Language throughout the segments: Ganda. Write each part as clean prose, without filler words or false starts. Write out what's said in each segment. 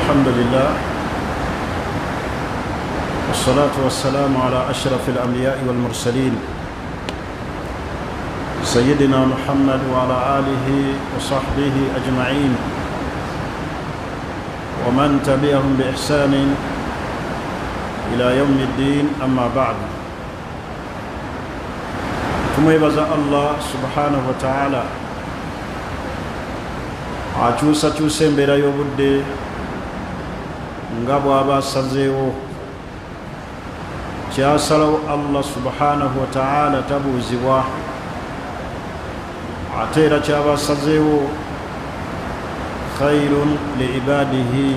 الحمد لله والصلاة والسلام على أشرف الأنبياء والمرسلين سيدنا محمد وعلى آله وصحبه أجمعين ومن تبعهم بإحسان إلى يوم الدين. أما بعد، tumwebaza Allah subhanahu wa ta'ala akyusakyusa embeera y'obudde nga bw'aba asazeewo. Kyasalawo Allah subhanahu wa ta'ala tabuuzibwa, ate era kyaba asazeewo khayrun li ibadihi,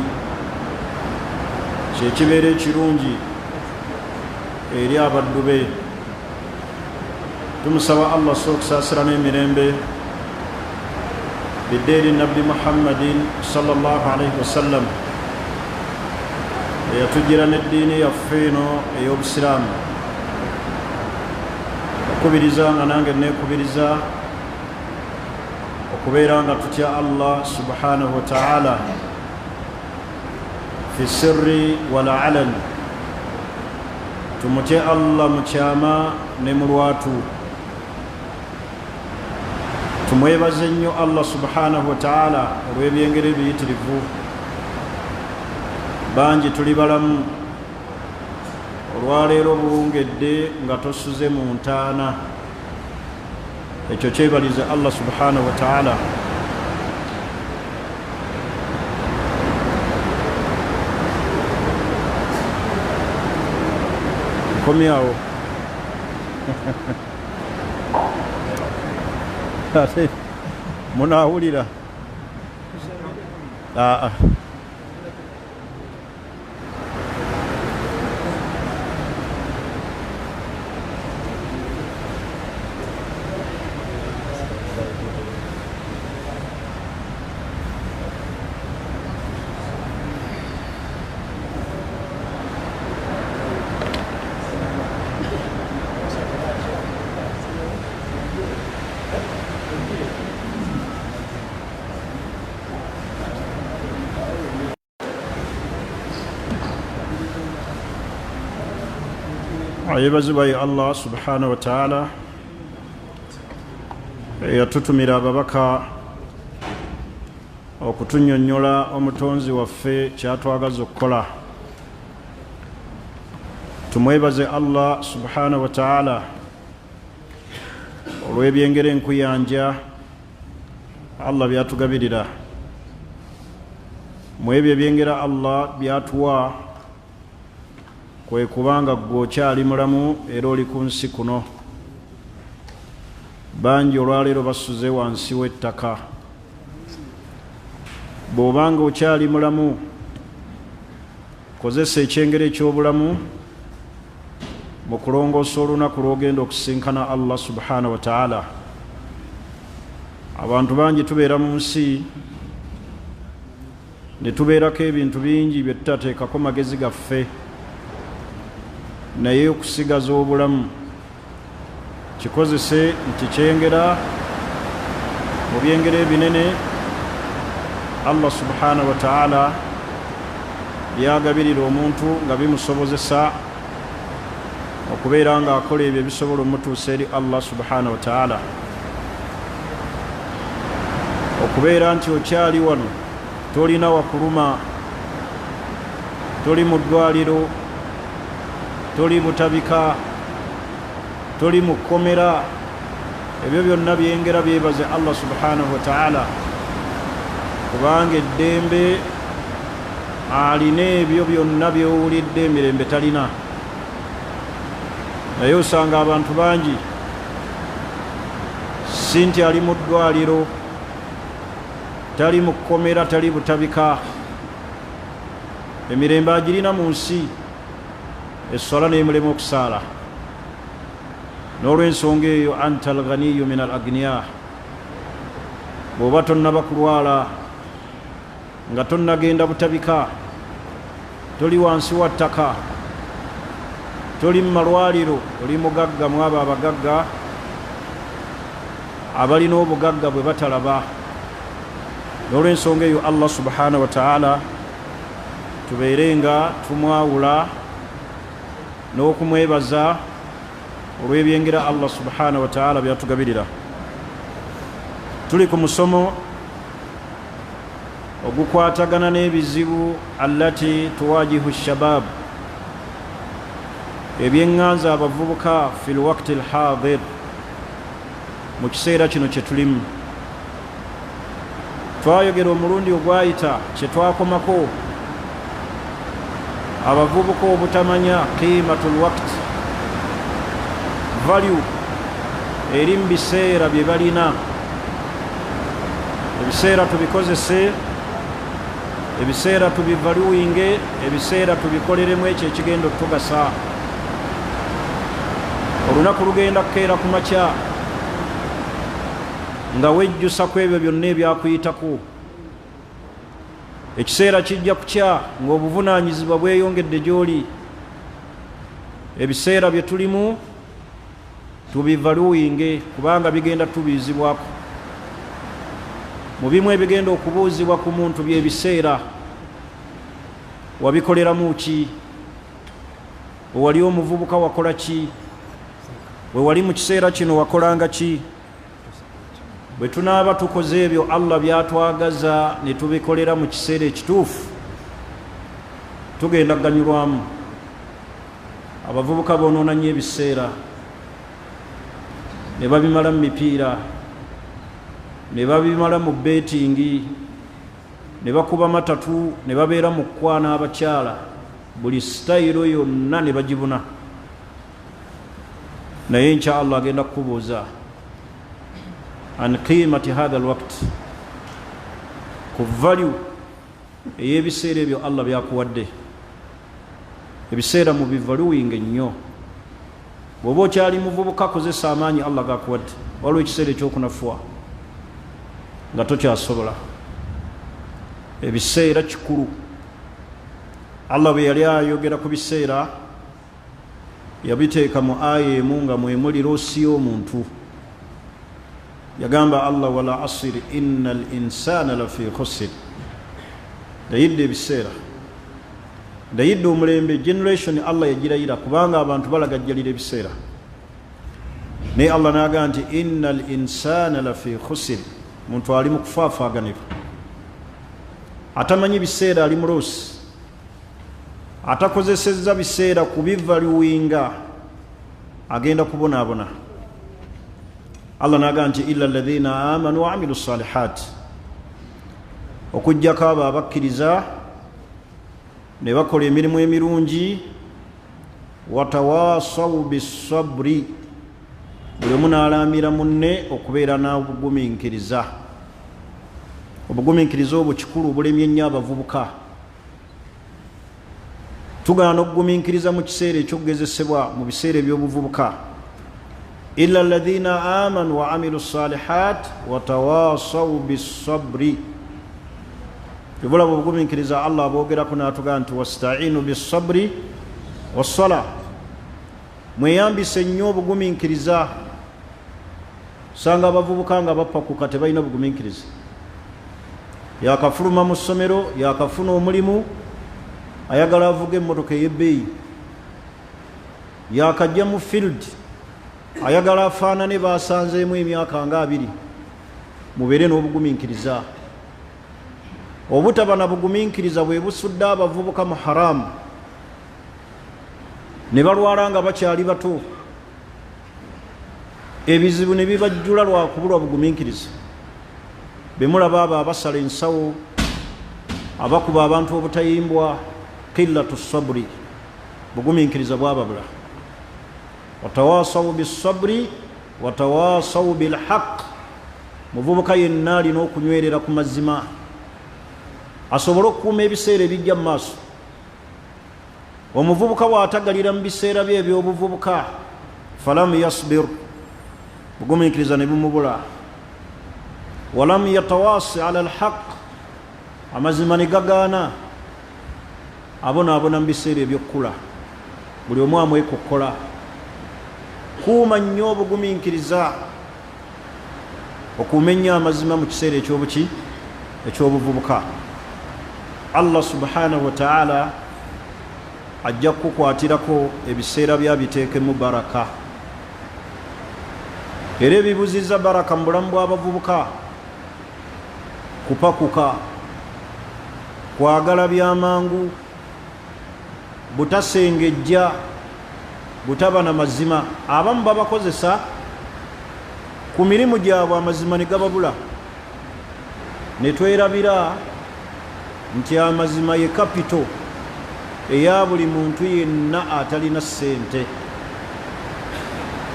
kyekibeera ekirungi eri abaddu be. Tumusaba Allah sokusaasira n'emirembe biddeeri nabbi Muhammadin sallallahu alayhi wasallam eyatugira n'eddiini yaffe eno ey'obusiraamu. Okubiriza nga nange neekubiriza okubeera nga tutya Allah subhanahu wa ta'ala fi sirri wal alan, tumutye Allah mu kyama ne mu lwatu. Tumwebaze nnyo Allah subhanahu wa ta'ala olw'ebyengero ebiyitirivu. Bangi tuli balamu, olwaleero buwungedde nga tosuze mu ntaana. Ekyo kyebalize Allah subhanahu wa ta'ala. Nkomyawo ate munaawulira? Ayebazibwa ye Allah subhanahu wa ta'ala eyatutumira ababaka okutunnyonnyola omutonzi waffe kyatwagaza okukola. Tumwebaze Allah subhanahu wa ta'ala olw'ebyengero enkuyanja Allah byatugabirira. Mu ebyo ebyengera Allah byatuwa kwe kubanga gwe okyali mulamu era oli ku nsi kuno. Bangi olwaleero basuze wansi w'ettaka. Bw'obanga okyali mulamu, kozesa ekyengero eky'obulamu mu kulongoosa olunaku lw'ogenda okusinkana Allah subhanahu wa ta'ala. Abantu bangi tubeera mu nsi ne tubeerako ebintu bingi bye tutateekako magezi gaffe, naye okusigaza obulamu kikozese nti kyengera mu byengero ebinene Allah subhanahu wa ta'ala byagabirira omuntu nga bimusobozesa okubeera nga akola ebyo ebisobola omutuusa eri Allah subhanahu wa ta'ala. Okubeera nti okyali wano tolina wakuluma, toli mu ddwaliro, toli butabika, toli mu kkomera, ebyo byonna byengera byebaze Allah subhanahu wa ta'ala, kubanga eddembe alina ebyo byonna byowulidde emirembe talina. Naye osanga abantu bangi si nti ali mu ddwaliro, tali mu kkomera, tali butabika, emirembe agirina mu nsi, esswala n'emulema okusaala. N'olw'ensonga eyo anta alghaniyu min al agniya, bw'oba tonnaba kulwala nga tonnagenda butabika, toli wansi wa ttaka, toli mu malwaliro, oli mugagga mu abo abagagga abalina obugagga bwe batalaba. N'olw'ensonga eyo Allah subhanahu wa ta'ala tubeerenga tumwawula n'okumwebaza olw'ebyengera Allah subhanahu wa ta'ala byatugabirira. Tuli ku musomo ogukwatagana n'ebizibu allati tuwajihu shabab, ebyeŋŋanza abavubuka fil waqti alhadir, mu kiseera kino kye tulimu. Twayogera omulundi ogwayita kye twakomako abavubuka obutamanya qiimatul waqti, value eri mu biseera bye balina. Ebiseera tubikozese, ebiseera tubivaluwinge, ebiseera tubikoleremu ekyo ekigenda okutugasa. Olunaku lugenda kukeera ku makya nga wejjusa ku ebyo byonna ebyakuyitako. Ekiseera kijja kukya ng'obuvunaanyizibwa bweyongedde gy'oli. Ebiseera bye tulimu tubivaluwinge kubanga bigenda tubiizibwako. Mu bimu ebigenda okubuuzibwa ku muntu by'ebiseera. Wabikoleramu ki? Bwe wali omuvubuka wakola ki? Bwe wali mu kiseera kino wakolanga ki? Bwe tunaaba tukoze ebyo Allah byatwagaza ne tubikolera mu kiseera ekituufu, tugenda kuganyulwamu. Abavubuka boonoona nnyo ebiseera, ne babimala mu mipiira, ne babimala mu betingi, ne bakuba matatu, ne babeera mu kukwana abakyala, buli sitayiro yonna ne bagibuna. Naye insha Allah agenda kukubuuza an qiimati hadha alwaqt, ku value ey'ebiseera ebyo Allah byakuwadde. Ebiseera mu bivaluwinge nnyo. Bw'oba okyali muvubuka kozesa amaanyi Allah gakuwadde. Waliwo ekiseera ekyokunafuwa nga tokyasobola. Ebiseera kikulu. Allah bwe yali ayogera ku biseera yabiteeka mu aya emu nga mwe muli loosi y'omuntu. Yagamba Allah wala asiri innal insana lafi khusr. Dayidde ebiseera, dayidde omulembe, generation Allah yagirayira kubanga abantu balagajjalira ebiseera. Naye Allah n'agamba nti innal insana lafi khusr, muntu ali mu kufaafaaganira. Atamanyi biseera ali muloosi, atakozesezza biseera kubivaluwinga, agenda kubonaabona. Allah n'agamba nti illa alladhina amanu wa amilu salihat, okujjako abo abakkiriza ne bakola emirimu emirungi, watawasaw bisabri, buli omu n'alaamira munne okubeera n'obugumiikiriza. Obugumiikiriza obwo kikulu, bulemye nnyo abavubuka. Tugaana okugumiikiriza mu kiseera ekyokugezesebwa mu biseera eby'obuvubuka. illa alladhina amanu wa amilu salihat watawasaw bisabri. Tubulaba obugumiikiriza Allah aboogerako n'atugamba nti wasta'inu bisabri wassala, mweyambise nnyo obugumiikiriza. Sanga abavubuka nga bappakuka tebalina bugumiikiriza. Yakafuluma mu ssomero, yakafuna omulimu, ayagala avuga emmotoka ey'ebbeeyi, yakajja mu field, ayagala afaanane baasanzeemu emyaka nga 2. Mubeere n'obugumiikiriza. Obutaba na bugumiikiriza bwe busudde abavubuka mu haramu, ne balwala nga bakyali bato. Ebizibu ne bibajjula lwa kubulwa bugumiikiriza. Bemulaba abo abasala ensawo, abakuba abantu obutayimbwa, qillatu sabri, bugumiikiriza bwababula. Watawasaw bisabri watawasaw bilhaq, muvubuka yenna alina okunywerera ku mazima asobole okukuuma ebiseera ebijja mu maaso. Omuvubuka bw'atagalira mu biseera bye eby'obuvubuka, falam yasbir, bugumiikiriza ne bumubula. Walam yatawasi ala alhaq, amazima ne gagaana. Abonaabona mu biseera eby'okkula, buli omu amwekokkola. Kuuma nnyo obugumiikiriza, okuume nnyo amazima mu kiseera ekyobuki, eky'obuvubuka. Allah subhanahu wa ta'ala ajja kukwatirako ebiseera byabiteekemu baraka era ebibuzizza baraka mu bulamu bw'abavubuka kupakuka, kwagala byamangu, butasengejja, butaba na mazima. Abamu babakozesa ku mirimu gyabwe amazima ne gababula, ne twerabira nti amazima ye kapito eya buli muntu yenna atalina ssente.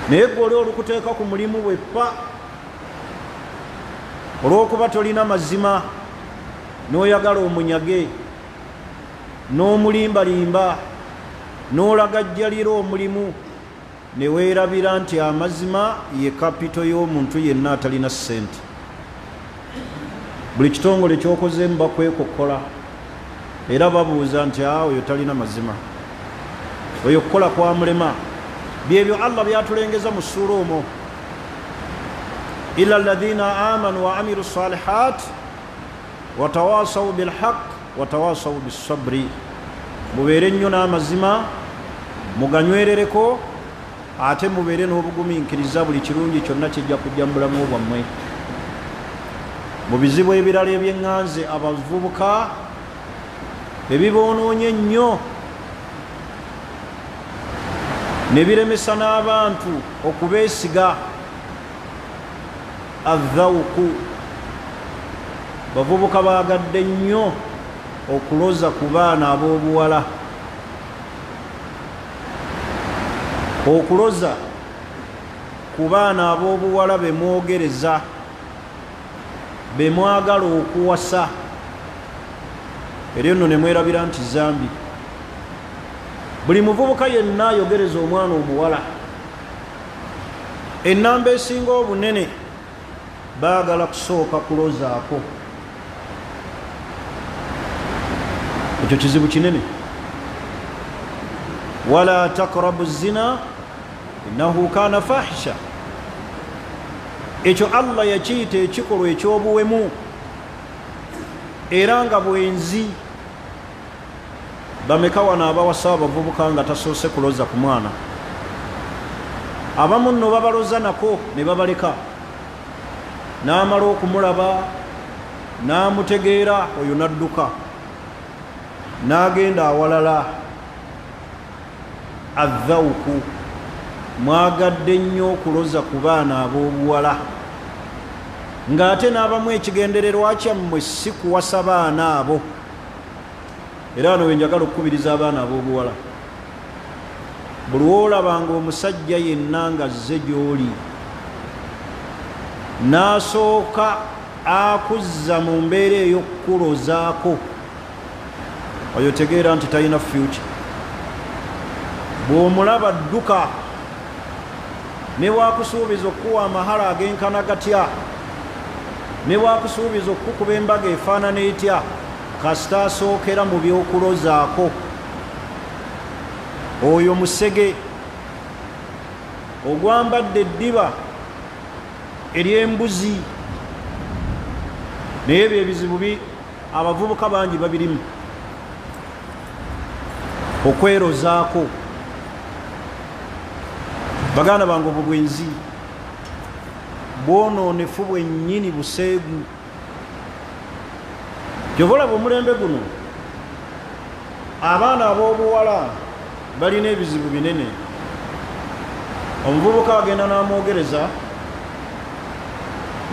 Naye gwe oli olukuteeka ku mulimu bweppa olw'okuba tolina mazima, n'oyagala omunyage, n'omulimbalimba, n'olagajjalira omulimu, ne weerabira nti amazima ye kapito y'omuntu yenna atalina ssente. Buli kitongole ky'okozeemu bakwekokkola era babuuza nti oyo talina mazima, oyo kukola kwa mulema. Byebyo Allah byatulengeza mu ssuura omwo, illa alladhina amanu wa amilu salihat watawasaw bilhaq watawasaw bisabri. Mubeere nnyo n'amazima, muganywerereko, ate mubeere n'obugumiikiriza. Buli kirungi kyonna kijja kujja mu bulamu bwammwe. Mu bizibu ebirala eby'eŋŋanze abavubuka ebiboonoonye ennyo ne biremesa n'abantu okubeesiga adhawuku. Bavubuka baagadde nnyo okuloza ku baana ab'obuwala, okuloza ku baana ab'obuwala be mwogereza, be mwagala okuwasa. Era nno ne mwerabira nti zambi. Buli muvubuka yenna ayogereza omwana omuwala, ennamba esinga obunene baagala kusooka kulozaako. Ekyo kizibu kinene. Wala takrabu zina innahu kana fahisha. Ekyo Allah yakiyita ekikolwa eky'obuwemu era nga bwenzi. Bameka wano abawasa abavubuka nga tasoose kuloza ku mwana? Abamu nno babaloza nako ne babaleka, n'amala okumulaba n'amutegeera, oyo n'adduka n'agenda awalala. Adhawuku, mwagadde nnyo okuloza ku baana ab'obuwala, ng'ate n'abamu ekigendererwa kyammwe si kuwasa baana abo. Era wano wenjagala okukubiriza abaana ab'obuwala, buli woolabanga omusajja yenna ng'azze gy'oli n'asooka akuzza mu mbeera ey'okukulozaako, oyo tegeera nti talina future. Bw'omulaba dduka, ne bwakusuubiza okukuwa amahala ag'enkana gatya, ne bwakusuubiza okukukuba embaga efaanana etya, kasita asookera mu by'okulozaako, oyo musege ogwambadde eddiba ery'embuzi. Naye ebyo ebizibu abavubuka bangi babirimu, okwerozaako. Baganda bange, obwo bwenzi, bwonoonefu bwennyini, buseegu. Gyobalaba omulembe guno, abaana ab'obuwala balina ebizibu binene. Omuvubuka agenda n'amwogereza,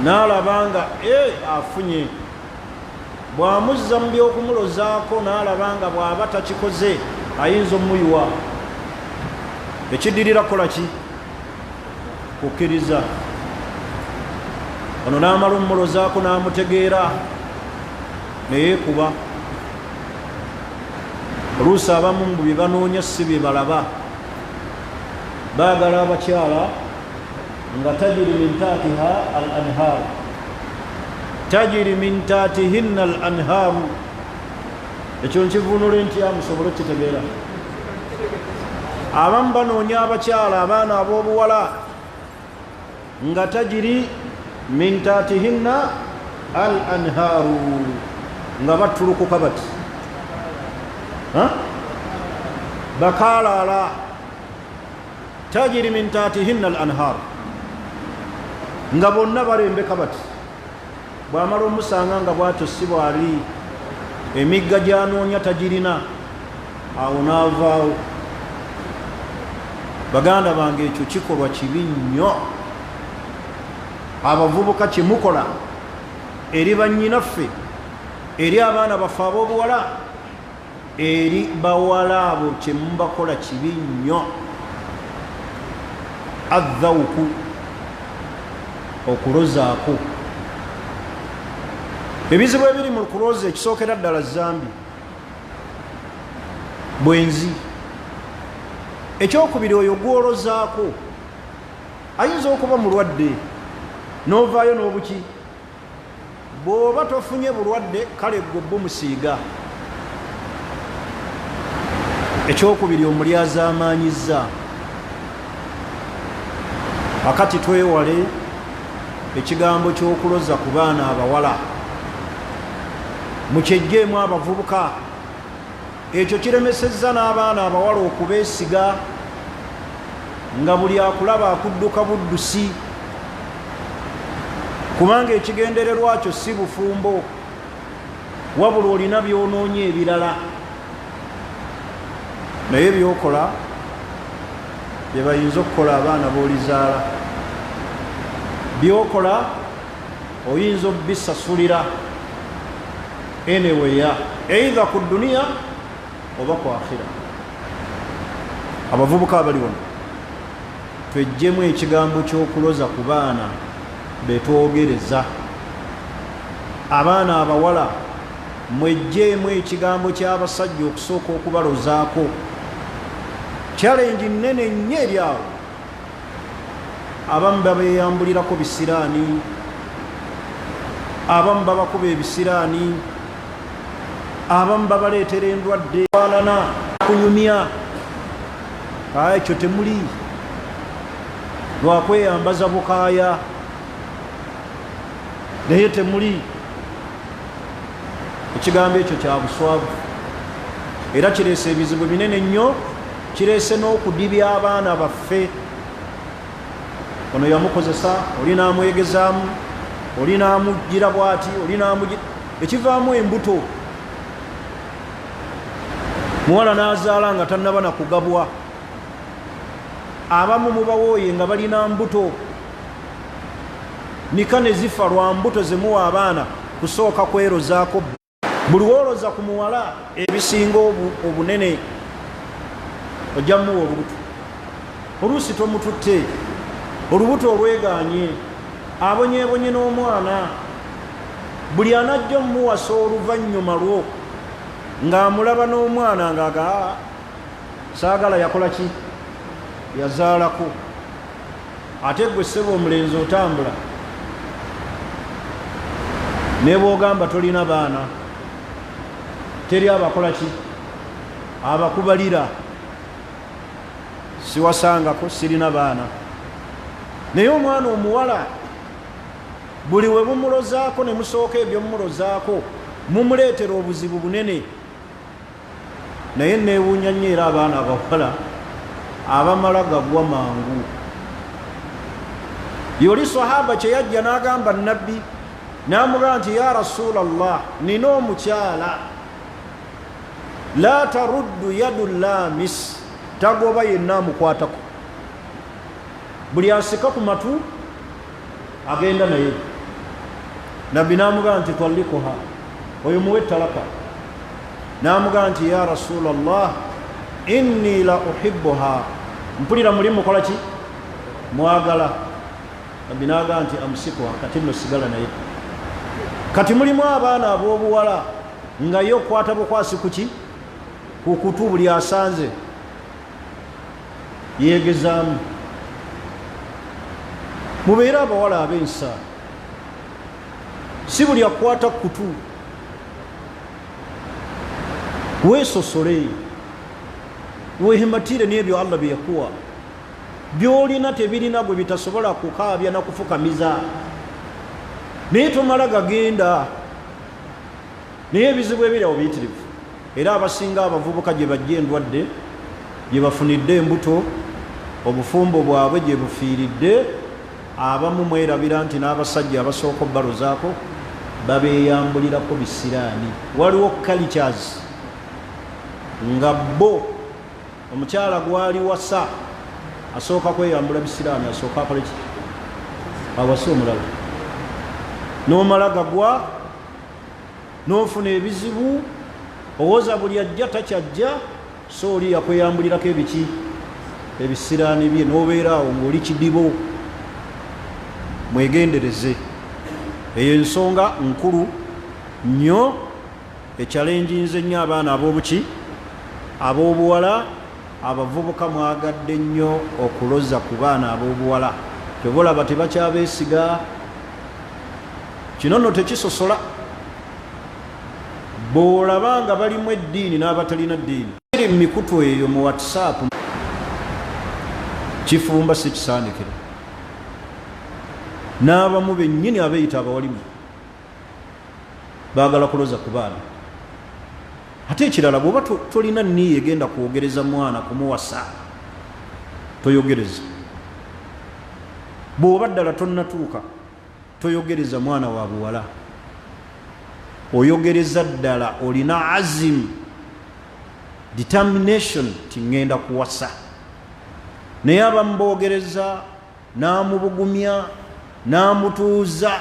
n'alaba nga afunye, bw'amuzza mu by'okumulozaako n'alaba nga bw'aba takikoze ayinza omuyiwa. Ekiddirira kukola ki? Kukkiriza. Ono n'amala omumulozaako n'amutegeera, ne yeekuba. Oluusi abamu mbu bye banoonya si bye balaba. Baagala abakyala nga tajiri min taatiha al anhaaru, tajiri min taatihinna al anhaaru. Ekyo nkivunula entya musobole okukitegeera? Abamu banoonya abakyala abaana ab'obuwala nga tajiri min taatihinna al anhaaru, nga battulukuka bati. bakalaala tajiri min tahtihinna al anhar nga bonna balembeka bati bwamala omusanga nga bwatyo si bwali emigga gyanoonya tagirina awo naavaawo baganda bange ekyo kikolwa kibi nnyo abavubuka kyemukola eri bannyinaffe eri abaana baffe ab'obuwala eri bawala abo kyemubakola kibi nnyo azzawuku okulozaako ebizibu ebiri mu kuloza ekisookera ddala zambi bwenzi ekyokubiri oyo gwolozaako ayinza okuba mulwadde n'ovaayo n'obuki bw'oba tofunye bulwadde kale gwe bumusiiga ekyokubiri omulyazaamaanyizza akati twewale ekigambo ky'okuloza ku baana abawala mukyejjeemu abavubuka ekyo kiremesezza n'abaana abawala okubeesiga nga buli akulaba akudduka buddusi kubanga ekigendererwa kyo si bufumbo wabula olina byonoonya ebirala naye byokola bye bayinza okukola abaana b'olizaala byokola oyinza obisasulira eneweya eitha ku duniya oba ku akhira abavubuka abali wano twejjemu ekigambo ky'okuloza ku baana betwogereza abaana abawala mwejjeemu ekigambo ky'abasajja okusooka okubalozaako challenge nnene nnyo eri awo abamu babeyambulirako bisiraani abamu babakuba ebisiraani abamu babaleetera endwadde walana kunyumya ekyo temuli lwakweyambaza bukaaya naye temuli ekigambo ekyo kya buswavu era kireese ebizibu binene nnyo kireese n'okudibya abaana baffe ono yamukozesa oli naamwegezaamu oli naamugira bwati oli naamugira ekivaamu embuto muwala n'azaala nga tannaba na kugabwa abamu mubawooye nga balina mbuto nika ne zifa lwa mbuto zemuwa abaana kusooka kwerozaako buli woloza ku muwala ebisinga obunene ojja muwa olubuto oluusi tomututte olubuto olweganye abonyeebonye n'omwana buli anajja omuwasa oluvannyuma lwo ng'amulaba n'omwana ng'aga saagala yakola ki yazaalako ate gwe sseba omulenzi otambula ne bw'ogamba tolina baana teri abakola ki abakubalira siwasangako sirina baana naye omwana omuwala buli we mumulozaako ne musooka ebyo mumulozaako mumuleetera obuzibu bunene naye neewuunya nnyo era abaana abawala abamala gagwa mangu yoli sahaba kye yajja n'agamba nabbi n'amugamba nti ya rasulallah nina omukyala la taruddu yadu lamis tagoba yenna amukwatako buli asika ku matu agenda naye nabbi n'amugamba nti twallikuha oyo muwe talaka n'amugamba nti ya rasulallah inni la uhibbuha mpulira muli mukola ki mwagala nabbi n'agamba nti amusikuha kati nno sigala naye kati mulimu abaana ab'obuwala nga ye okukwata bukwasi kuki ku kutu buli asanze yeegezaamu mubeere abawala ab'ensa si buli akukwata kutu weesosole weehimatire n'ebyo Allah bye yakuwa byolina tebirina gwe bitasobola kukaabya na kufukamiza naye tomala gagenda naye ebizibu ebiri awo biyitirivu era abasinga abavubuka gye bajja endwadde gye bafunidde embuto obufumbo bwabwe gye bufiiridde abamu mwerabira nti n'abasajja abasooka obbalo zaako babeeyambulirako bisiraani. Waliwo cultures nga bo omukyala gwali wasa asooka kweyambula bisiraani, asooka akole ki awase omulala, n'omala gagwa n'ofuna ebizibu, owoza buli ajja takyajja, so oli yakweyambulirako ebiki ebisiraani bye, n'obeeraawo ng'oli kidibo. Mwegendereze, eyo ensonga nkulu nnyo ekyalenjinze nnyo abaana ab'obuki ab'obuwala. Abavubuka mwagadde nnyo okuloza ku baana ab'obuwala, tebolaba tebakyabeesiga. Kino nno tekisosola, bw'olaba nga balimu eddiini n'abatalina ddiini. Eri mu mikutu eyo mu WhatsApp kifumba si kisaanikira, n'abamu bennyini abeeyita abawalimu baagala kuloza ku baana. Ate ekirala, bw'oba tolina nniiyo egenda kwogereza mwana kumuwasa, toyogereza. Bw'oba ddala tonnatuuka, toyogereza mwana wa buwala, oyogereza ddala olina azim, determination ti ngenda kuwasa. Naye abamu boogereza n'amubugumya n'amutuuza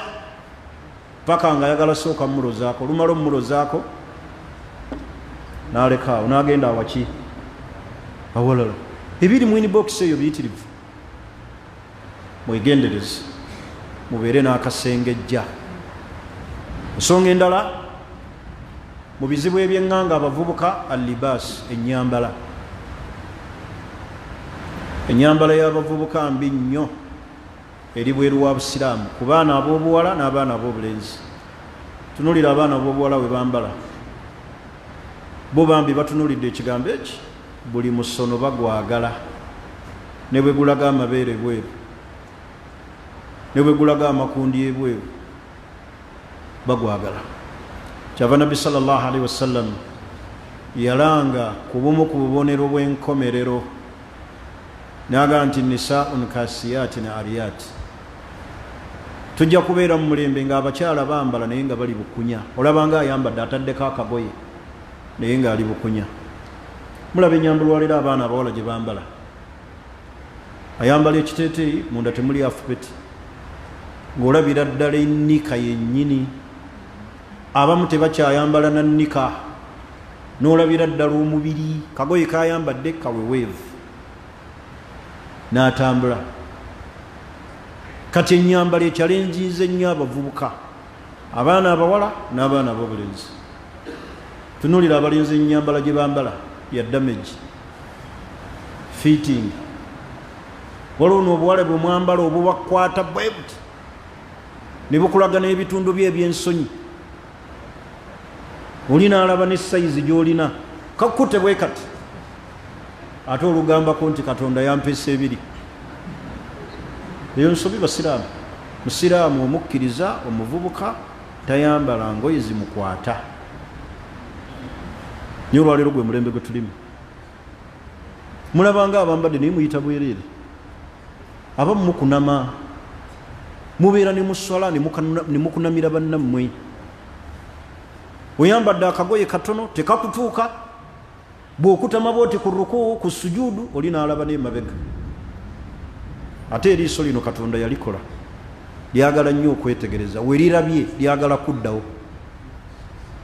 paka nga ayagala sooka mmulozaako, olumala ommulozaako n'alekaawo n'agenda awaki awalala. Ebiri mu inbox eyo biyitirivu. Mwegendereze, mubeere n'akasengejja. Ensonga endala mu bizibu eby'eŋŋanga abavubuka, allibaas, ennyambala. Ennyambala y'abavubuka mbi nnyo eri bweru wa Busiraamu ku baana ab'obuwala n'abaana ab'obulenzi. Tunulira abaana ab'obuwala we bambala, bo bambi batunulidde ekigambo eki, buli musono bagwagala, ne bwe gulaga amabeere ebweru, ne bwe gulaga amakundi ebweru, bagwagala. Kyava Nabbi sallallahu alaihi wasallam yalanga ku bumu ku bubonero bw'enkomerero n'agamba nti nisaa'un kaasiyaati na ariyaati. Tujja kubeera mu mulembe ng'abakyala bambala naye nga bali bukunya. Olabanga ayambadde ataddeko akagoye naye ng'ali bukunya. Mulaba ennyambala leero abaana abawala gye bambala, ayambala ekiteeteeyi munda temuli afupeti, ng'olabira ddala ennika yennyini. Abamu tebakyayambala na nnika, n'olabira ddala omubiri, kagoye kayambadde kaweweevu n'atambula. Kati ennyambala ekyalenjinze nnyo abavubuka, abaana abawala n'abaana ab'obulenzi. Tunulira abalenzi ennyambala gye bambala ya damage fitting. Waliwo n'obuwala bwe mwambala obubakwata bwe buti ne bukulaga n'ebitundu bye eby'ensonyi. Oli n'alaba ne sayizi gy'olina kakkute bwe kati, ate olugambako nti Katonda yampeesa ebiri. Eyo nsobi Basiraamu. Musiraamu omukkiriza omuvubuka tayambala ngoye zimukwata. Naye olwaleero gwe mulembe gwe tulimu, mulabanga abambadde naye muyita bwereere, abamu mukunama, mubeera ne muswala ne mukunamira bannammwe. Oyambadde akagoye katono tekakutuuka, bw'okutama bwoti ku rukuu ku sujuudu oli n'alaba n'emabega. Ate eriiso lino Katonda yalikola, lyagala nnyo okwetegereza, we lirabye lyagala kuddawo.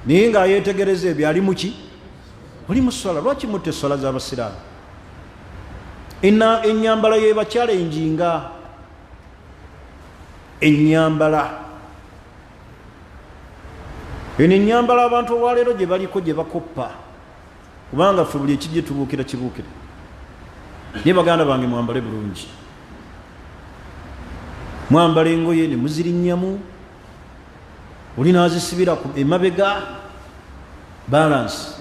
Naye ng'ayeetegereza ebyo ali muki? Oli mu swala. Lwaki mutte swala z'Abasiraamu? Ennyambala y'ebakyala enjinga, ennyambala eno ennyambala abantu olwaleero gye baliko gye bakoppa, kubanga ffe buli ekijje tubuukira kibuukire. Naye baganda bange mwambale bulungi, mwambala engoye ne muzirinnyamu, oli n'azisibira emabega, balance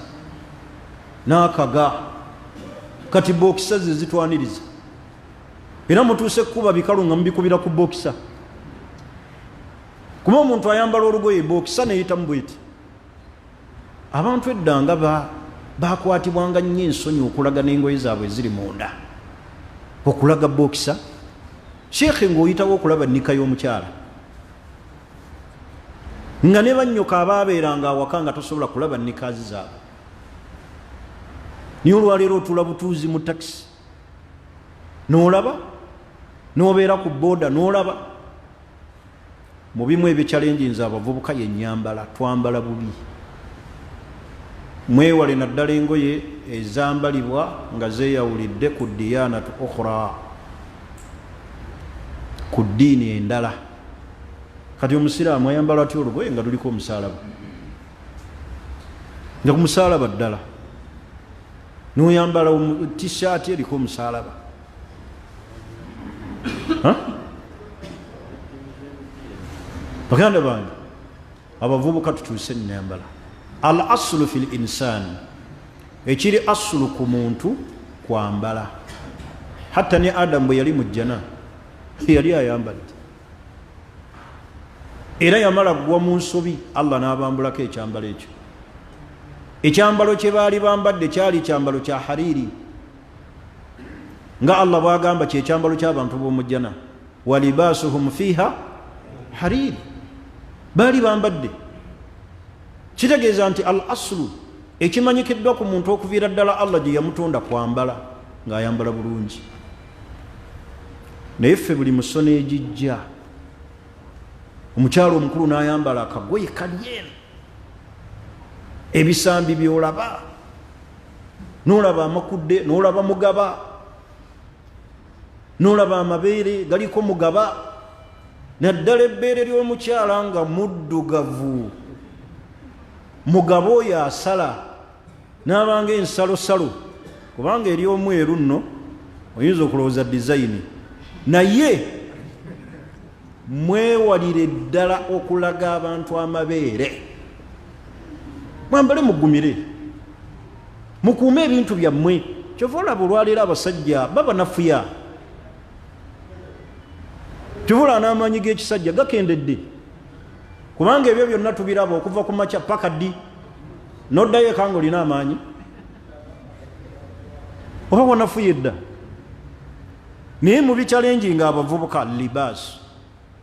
n'akaga. Kati bookisa ze zitwaniriza, era mutuuse kuba bikalu nga mubikubira ku bookisa. Kuba omuntu ayambala olugoye bookisa neyitamu bweti. Abantu edda nga bakwatibwanga nnyo ensonyi okulaga n'engoye zaabwe eziri munda, okulaga bokisa. Sheikh ng'oyitawo okulaba nnika y'omukyala nga ne bannyoka abaabeeranga awaka nga tosobola kulaba nnikazi zaabwe. Niyo olwaleero otula butuuzi mu takisi n'olaba, n'obeera ku booda n'olaba. Mu bimu ebikyalenjinza abavubuka yennyambala, twambala bubi. Mwewale naddala engoye ezambalibwa nga zeeyawulidde ku diyanatu ukhra, ku ddiini endala. Kati omusiraamu ayambala atya olugoye nga luliko omusaalaba, nga ku musaalaba ddala, n'oyambala tishaati eriko omusaalaba. Baganda bange abavubuka tukyuse ennyambala. Al aslu fil insani, ekiri asulu ku muntu kwambala. Hatta ne Adamu bwe yali mujjana yali ayambadde, era yamala gwa mu nsobi, Allah n'abambulako ekyambalo ekyo. Ekyambalo kye baali bambadde kyali kyambalo kya hariri, nga Allah bwagamba kyekyambalo ky'abantu b'omujjana, walibasuhum fiha hariri. Baali bambadde, kitegeeza nti al aslu, ekimanyikiddwa ku muntu okuviira ddala Allah gye yamutonda kwambala, ng'ayambala bulungi. Naye ffe buli musono egijja, omukyalo omukulu n'ayambala akagoye kalyeru, ebisambi by'olaba, n'olaba amakudde, n'olaba mugaba, n'olaba amabeere galiko mugaba, naddala ebbeere ly'omukyala nga muddugavu. Mugabo oyo asala n'abanga ensalosalo, kubanga eri omweru nno oyinza okulowooza dizayini, naye mwewalire ddala okulaga abantu amabeere. Mwambale mugumire, mukuume ebintu byammwe. Kyova olaba olwaleero abasajja baba nafuya, kyova olaba n'amaanyi g'ekisajja gakendedde, kubanga ebyo byonna tubiraba okuva ku makya paka ddi, n'oddayo eka ng'olina amaanyi, oba wanafuye dda. Naye mu bikyalenjinga abavubuka, libaas,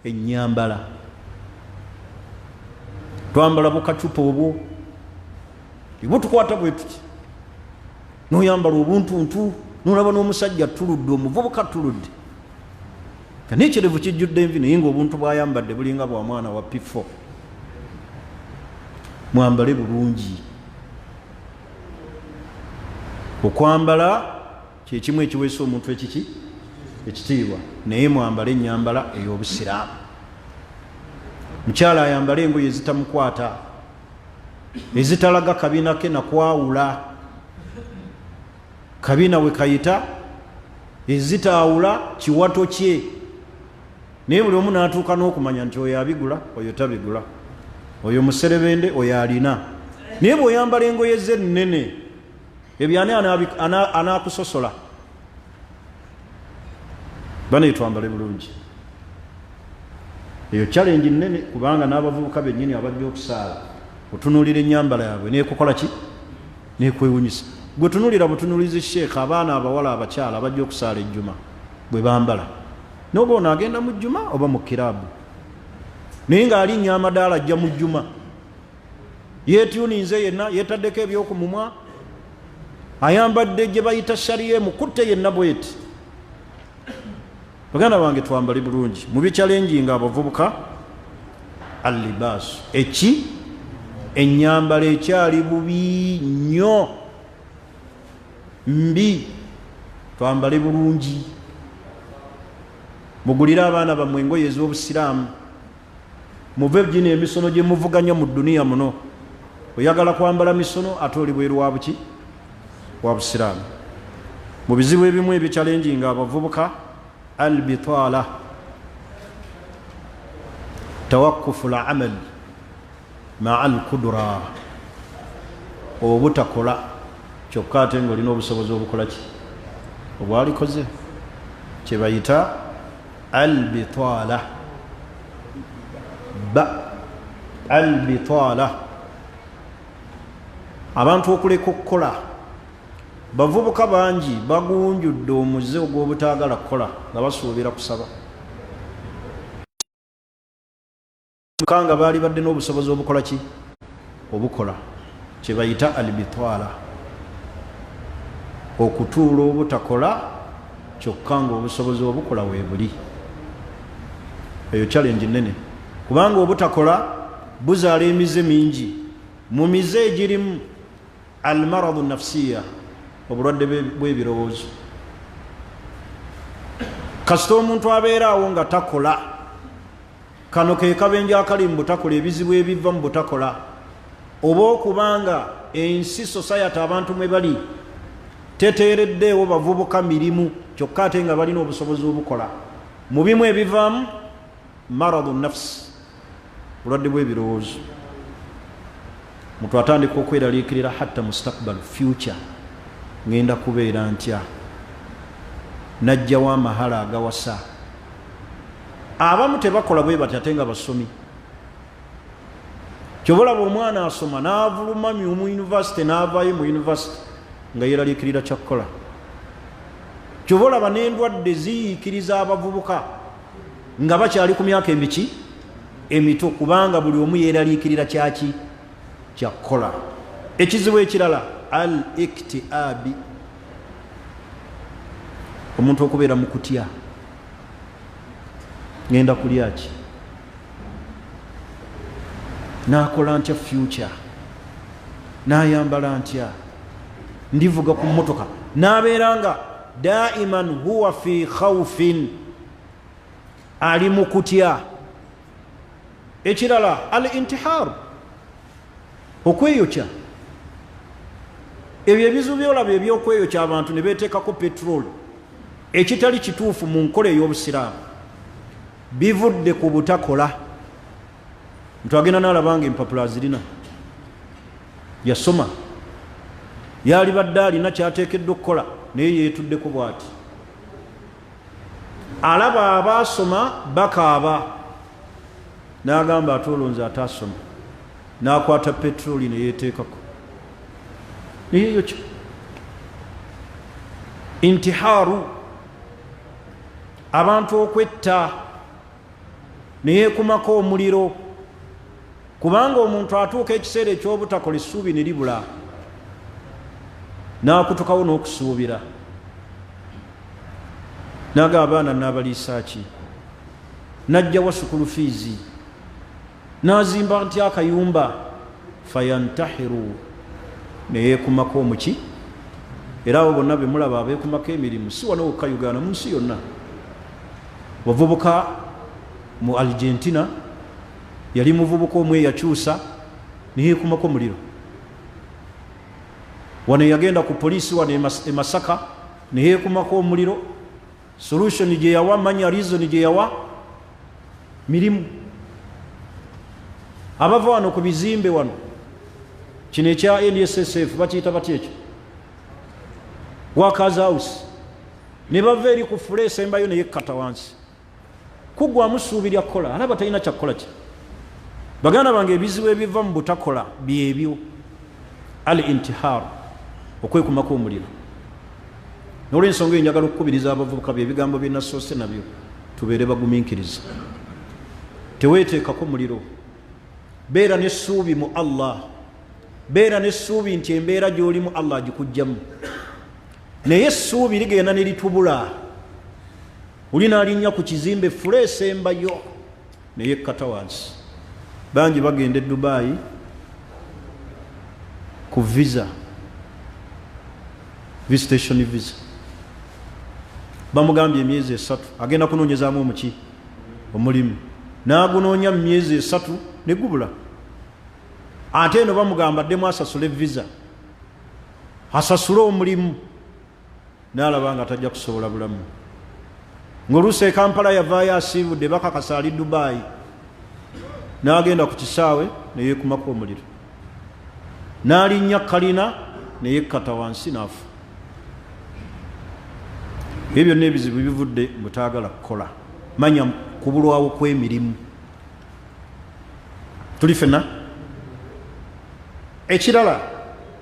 ennyambala. Twambala bukacupa obwo, ibwo tukwata bwe tuti, n'oyambala obuntuntu, n'olaba n'omusajja tuludde, omuvubuka tuludde, n'ekirevu kijjudde envi, naye ng'obuntu bw'ayambadde bulinga bwa mwana wa P4. Mwambale bulungi. Okwambala kye kimu ekiweesa omuntu ekitiibwa, naye mwambale ennyambala ey'obusiraamu. Mukyala ayambale engoye ezitamukwata, ezitalaga kabina ke nakwawula, kabina we kayita, ezitaawula kiwato kye. Naye buli omu n'atuuka n'okumanya nti oyo abigula, oyo tabigula, oyo muserebende, oyo alina. Naye bw'oyambala engoye ze nnene, ebyo ani anaakusosola? Bane twambale bulungi. Eyo challenge nnene, kubanga n'abavubuka bennyini abajja okusaala, otunuulira ennyambala yaabwe neekukola ki? Neekwewunyisa. Gwe tunuulira butunuulizi Sheikh, abaana abawala abakyala abajja okusaala ejjuma bwe bambala, n'oba ono agenda mu jjuma oba mu kiraabu, naye ng'alinnya amadaala ajja mu jjuma, yeetuuninze yenna, yeetaddeko ebyokumumwa, ayambadde gye bayita shariye mukutte yenna bweti. Baganda bange twambale bulungi. Mu bikyalenjinga abavubuka, al-libaasu, ennyambala ekyali bubi nnyo, mbi. Twambale bulungi. Mugulire abaana bammwe engoye ez'obusiraamu, muve gino emisono gye muvuganya mu dduniya muno. Oyagala kwambala misono ate oli bweru wa buki? Wa busiraamu. Mu bizibu ebimu ebikyalenjinga abavubuka, al-bitaala, tawakkufu al-amal ma'a al-qudra, obutakola kyokka ate ng'olina obusobozi obukola ki? Obwalikoze, kye bayita al-bitaala. Al-bitaala abantu okuleka okukola. Bavubuka bangi bagunjudde omuze ogw'obutaagala kukola nga basuubira kusaba. Kanga baali badde n'obusobozi obukola ki? Obukola kye bayita albitwala, okutuula obutakola kyokka nga obusobozi obukola weebuli. Eyo challenge nene, kubanga obutakola buzaala emize mingi. Mu mize egirimu almaradu nafsiya, obulwadde bw'ebirowoozo. Kasita omuntu abeeraawo nga takola, kano ke kabenje akali mu butakola, ebizibu ebiva mu butakola, oba okubanga ensi society abantu mwe bali teteereddeewo bavubuka mirimu kyokka ate nga balina obusobozi obukola. Mu bimu ebivaamu maradu nafsi, bulwadde bw'ebirowoozo. Muntu atandika okweraliikirira hatta mustakbal, future, ngenda kubeera ntya, najjawo amahala agawasa. Abamu tebakola bwe bati ate nga basomi. Kyobalaba omwana asoma n'avuluma mu university n'avaayo mu university nga yeeraliikirira kyakukola. Kyobalaba n'endwadde ziyiikiriza abavubuka nga bakyali ku myaka emiki emito, kubanga buli omu yeeraliikirira kyaki kyakukola. Ekizibu ekirala al iktiabi, omuntu okubeera mu kutya. Ngenda kulya ki? Naakola ntya future? Naayambala ntya? Ndivuga ku mmotoka? Naabeera nga daiman huwa fi khawfin, ali mu kutya. Ekirala al intihar, okweyokya. Ebyo ebizibu byolaba ebyokweyokya abantu ne beeteekako petroli ekitali kituufu mu nkola ey'obusiraamu, bivudde ku butakola. Muntu agenda n'alabanga empapula azirina, yasoma, yali badde alina kyateekeddwa okukola naye yeetuddeko bw'ati. Alaba abaasoma bakaaba, n'agamba ate olonze ataasoma, n'akwata petroli ne yeeteekako neyeyokya. Intihaaru, abantu okwetta neyeekumako omuliro, kubanga omuntu atuuka ekiseera eky'obutakola essuubi ne libula, n'akutukawo n'okusuubira, naga abaana n'abaliisa ki, najjawa sukulu fiizi, n'azimba nti akayumba, fayantahiru, neyeekumako omuki. Era abo bonna be mulaba abeekumako emirimu si wano wokka Uganda, mu nsi yonna. Bavubuka mu Argentina, yali muvubuka omwe yakyusa neyeekumako muliro. Wano yagenda ku poliisi wano e Masaka neyeekumako omuliro. Solution gye yawa, manya reason gye yawa, mirimu. Abava wano ku bizimbe wano, kino ekya NSSF bakiyita batya ekyo, workers house, ne bava eri ku fule esembayo neyekkata wansi. Kuggwamu ssuubi lya kukola, alaba talina kyakukola ki. Baganda bange, ebizibu ebiva mu butakola byebyo, al intihar, okwekumako omuliro. N'olw'ensonga eyo njagala okukubiriza abavubuka by'ebigambo bye nasoose nabyo tubeere bagumiikiriza. Teweeteekako muliro, beera n'essuubi mu Allah, beera n'essuubi nti embeera gy'olimu Allah agikuggyamu. Naye essuubi ligenda ne litubula, oli n'alinnya ku kizimbe fule esembayo neyekkata wansi. Bangi bagenda e Dubai ku visa, visitation visa, bamugambye emyezi 3, agenda kunoonyezaamu omuki omulimu, n'agunoonya mu myezi 3 ne gubula. Ate eno bamugamba addemu asasule visa, asasule omulimu, n'alaba nga tajja kusobola bulamu. Ng'oluusi e Kampala yavaayo asiibudde, bakakasa ali Dubai, n'agenda ku kisaawe neyeekumako omuliro, n'alinnya kalina neyekkata wansi n'afa. Ebyo byonna ebizibu bivudde mutaagala kukola. Manya kubulwawo kw'emirimu. Tuli ffenna. Ekirala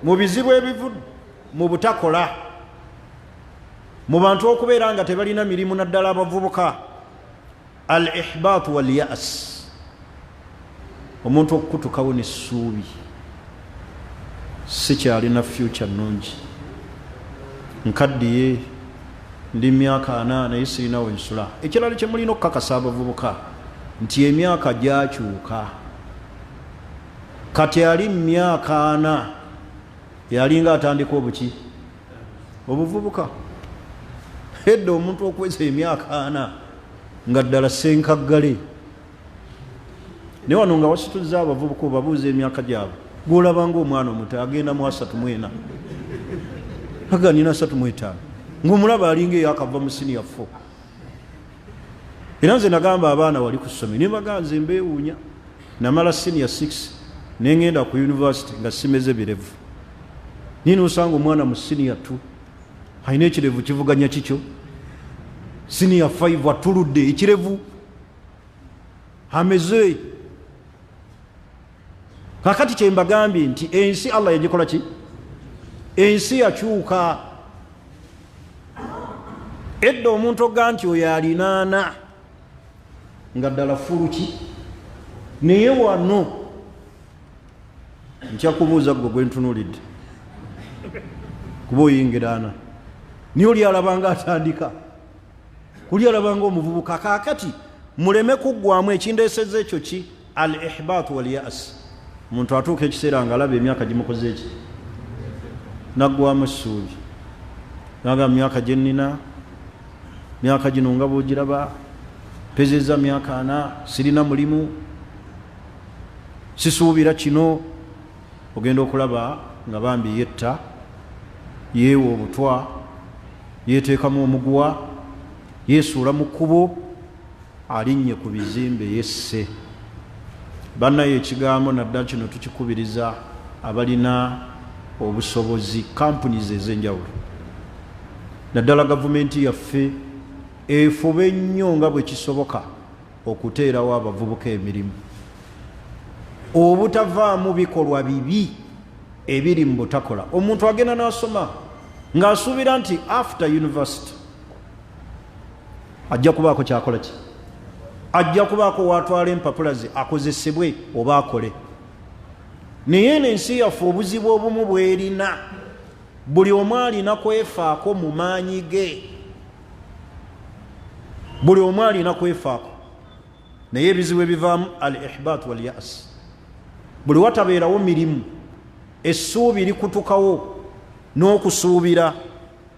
mu bizibu ebivudde mu butakola, mu bantu okubeera nga tebalina mirimu naddala abavubuka, al ihbaatu wal ya'as, omuntu okukutukawo n'essuubi, sikyalina future nnungi, nkaddiye ndi myaka 4 naye sirina wensula. Ekirala kye mulina okukakasa abavubuka nti emyaka gyakyuka. Kati ali myaka 4 yalinga atandika obuki obuvubuka. Edda omuntu okweza emyaka 4 nga ddala senkaggale. Ne wano nga wasituzza abavubuka obabuuza emyaka gyabwe, gwolabanga omwana omuto agenda mu 34 aga nina 35 ng'omulaba alinga eyakava mu senior 4. Era nze nagamba abaana wali ku ssomero ne baganze mbeewuunya, namala senior 6 nengenda ku university nga simeze birevu. Nina osanga omwana mu senior 2 alina ekirevu kivuganya kikyo, senior 5 atuludde ekirevu ameze. Kakati kye mbagambye nti ensi Allah yagikola ki? Ensi yakyuka. Edda omuntu oga nti oyo alinaana nga ddala fuluki, naye wano nkyakubuuza gwe gwentunuulidde kuba oyingiraana niyo lyalabanga atandika kulyalabanga omuvubuka. Kakati muleme kuggwamu ekindeeseza ekyo ki? Al ihbaatu wal ya'as. Omuntu atuuka ekiseera nga alaba emyaka gimukoze eki naggwamu essuubi, naga myaka gye nnina, myaka gino nga bwogiraba pezeza myaka 4 sirina mulimu, sisuubira kino. Ogenda okulaba nga bambi yetta, yeewa obutwa, yeeteekamu omuguwa, yeesuula mu kkubo, alinnye ku bizimbe yesse. Bannaye ekigambo naddala kino tukikubiriza abalina obusobozi, companies ez'enjawulo, naddala gavumenti yaffe efube nnyo nga bwe kisoboka okuteerawo abavubuka emirimu, obutavaamu bikolwa bibi ebiri mu butakola. Omuntu agenda n'asoma ng'asuubira nti after university ajja kubaako kyakola ki? Ajja kubaako watwala empapula ze akozesebwe oba akole. Naye n'ensi yaffe obuzibu obumu bwerina, buli omu alina kwefaako mu maanyi ge, buli omu alina kwefaako. Naye ebizibu ebivaamu al ihbaat wal ya'as. Buli watabeerawo mirimu, essuubi likutukawo n'okusuubira.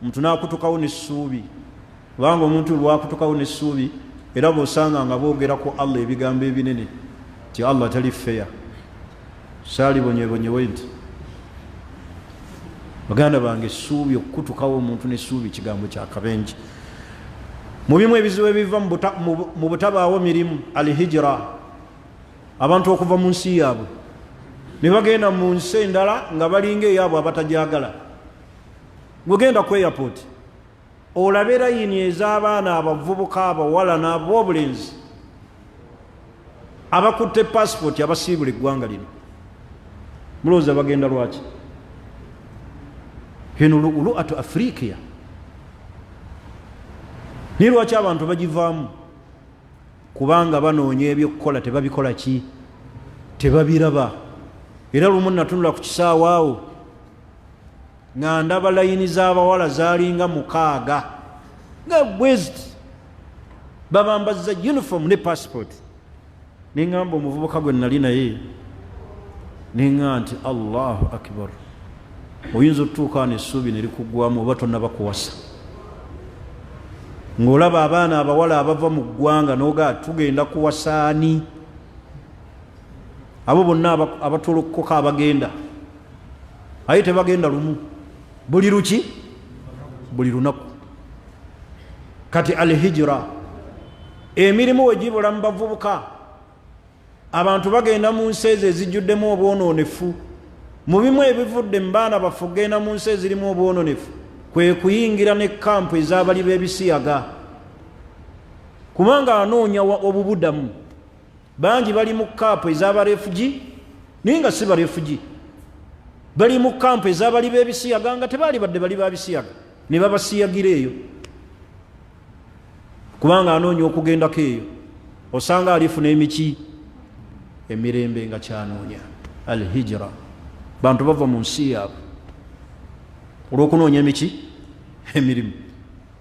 Omuntu n'akutukawo n'essuubi, kubanga omuntu lwakutukawo n'essuubi era bw'osanga nga boogerako Allah ebigambo ebinene ti Allah tali feya. Saalibonyebonyewe nti baganda bange essuubi okukutukawo omuntu n'essuubi kigambo kya kabenje. Mu bimu ebizibu ebiva mu butabaawo mirimu, al hijra, abantu okuva mu nsi yaabwe ne bagenda mu nsi endala nga balinga eyaabwe abatajagala. Bwegenda ku airport olabe layini ez'abaana abavubuka abawala n'ab'obulenzi abakutte passport abasiibula eggwanga lino. Mulowooza bagenda lwaki? Eno lu'atu Afrika. Ni lwaki abantu bagivaamu? Kubanga banoonya ebyokukola tebabikola ki? Tebabiraba. Era lumu natunula ku kisaawe awo nga ndaba layini z'abawala zaalinga 6 nga bweziti babambazza uniform ne passport. Neŋŋamba omuvubuka gwe nali naye neŋŋamba nti Allahu akbar, oyinza otutuuka n'essuubi ne likuggwamu oba tonnaba kuwasa. Ng'olaba abaana abawala abava mu ggwanga n'oga tugenda kuwasaani. Abo bonna abatolokoka abagenda aye tebagenda lumu, buli luki, buli lunaku. Kati al hijra, emirimu wegibula mu bavubuka, abantu bagenda mu nsi ezo ezijjuddemu obwonoonefu. Mu bimu ebivudde mu baana baffe okugenda mu nsi ezirimu obwonoonefu kwe kuyingira ne kampu ez'abali b'ebisiyaga, kubanga anoonya obubudamu. Bangi bali mu kampu ez'abarefugi naye nga si barefugi, bali mu kampu ez'abali b'ebisiyaga nga tebaali badde bali babisiyaga ne babasiyagira eyo kubanga anoonya okugendako eyo osanga alifuna emiki emirembe nga kyanoonya al hijra bantu bava mu nsi yaabwe olw'okunoonya emiki emirimu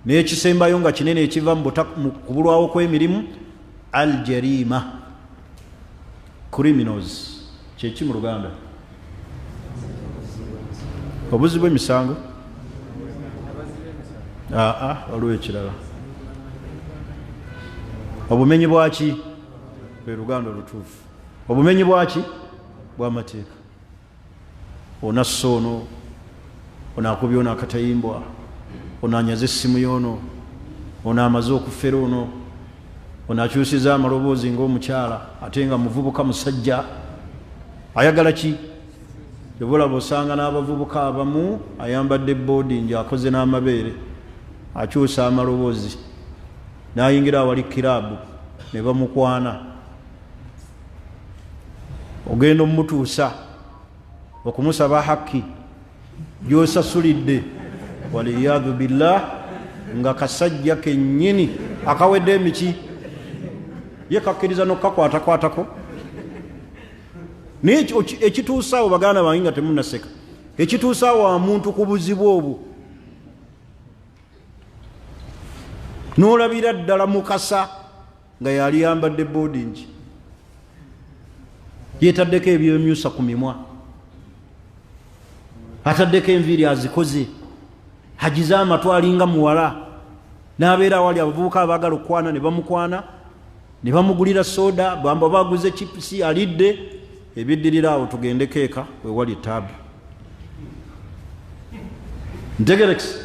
naye ekisembayo nga kinene ekiva mu kubulwawo kw'emirimu al jarima criminals kyeki mu Luganda obuzi bw'emisango waliwo ekirala obumenyi bwaki lwe Luganda olutuufu obumenyi bwaki bw'amateeka onassa ono akubye ono akatayimbwa ono anyaze essimu y'ono ono amaze okufera ono akyusiza amaloboozi ng'omukyala ate nga muvubuka musajja ayagala ki kyobulaba osanga n'abavubuka abamu ayambadde boarding akoze n'amabeere akyusa amaloboozi n'ayingira awali kiraabu ne bamukwana ogenda omutuusa okumusaba hakki gy'osasulidde waliyadhu billah nga kasajja kennyini akawedde emiki ye kakkiriza n'okukakwakwatako naye ekituusaawo baganda bange nga temunnaseka ekituusaawo wa muntu ku buzibu obwo n'olabira ddala mukasa nga yali yambadde boarding yeetaddeko ebyemyusa ku mimwa ataddeko enviiri azikoze hagize amatu alinga muwala n'abeera awali abavubuka abaagala okukwana ne bamukwana ne bamugulira soda bamba baguze chipsi alidde ebiddirira awo tugendeko eka wewali taabu ntegerekisi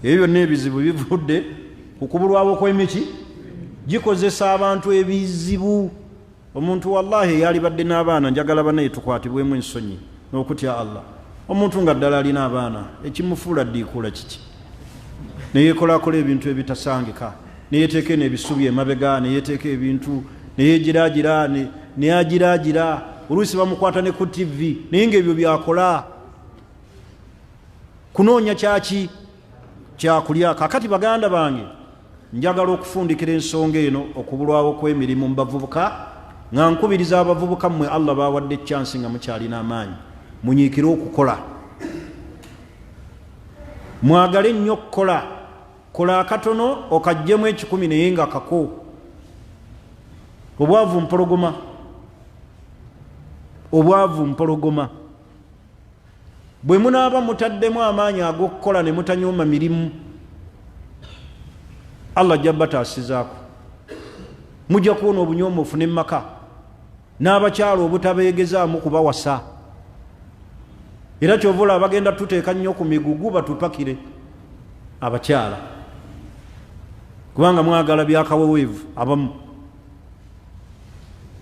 ebyo byonna ebizibu bivudde kukubulwawo kw'emiki gikozesa abantu ebizibu omuntu wallahi yalibadde n'abaana njagala banaye tukwatibwemu ensonyi n'okutya Allah omuntu nga ddala alina abaana ekimufuula ddiikuula kiki neyeekolakola ebintu ebitasangika neyeteeka n'ebisubi emabega neyeteeka ebintu neyegiraagira neyagiraagira oluusi bamukwata ne ku TV naye ngaebyo byakola kunoonya kyaki kyakulya kakati baganda bange njagala okufundikira ensonga eno okubulwawo kw'emirimu mu bavubuka nga nkubiriza abavubuka mmwe Allah bawadde chance nga mukyalina amaanyi munyiikire okukola mwagale nnyo okukola kola akatono okajjemu 10 naye nga kako obwavu mpologoma bwe munaaba mutaddemu amaanyi ag'okukola ne mutanyuma mirimu Allah jabba taasizaako mujja kuwona obunyoomofu n'emmaka n'abakyalo obutabeegezaamu kubawasa era kyovula bagenda tuteeka nnyo ku migugu batupakire abakyala kubanga mwagala byakaweweevu abamu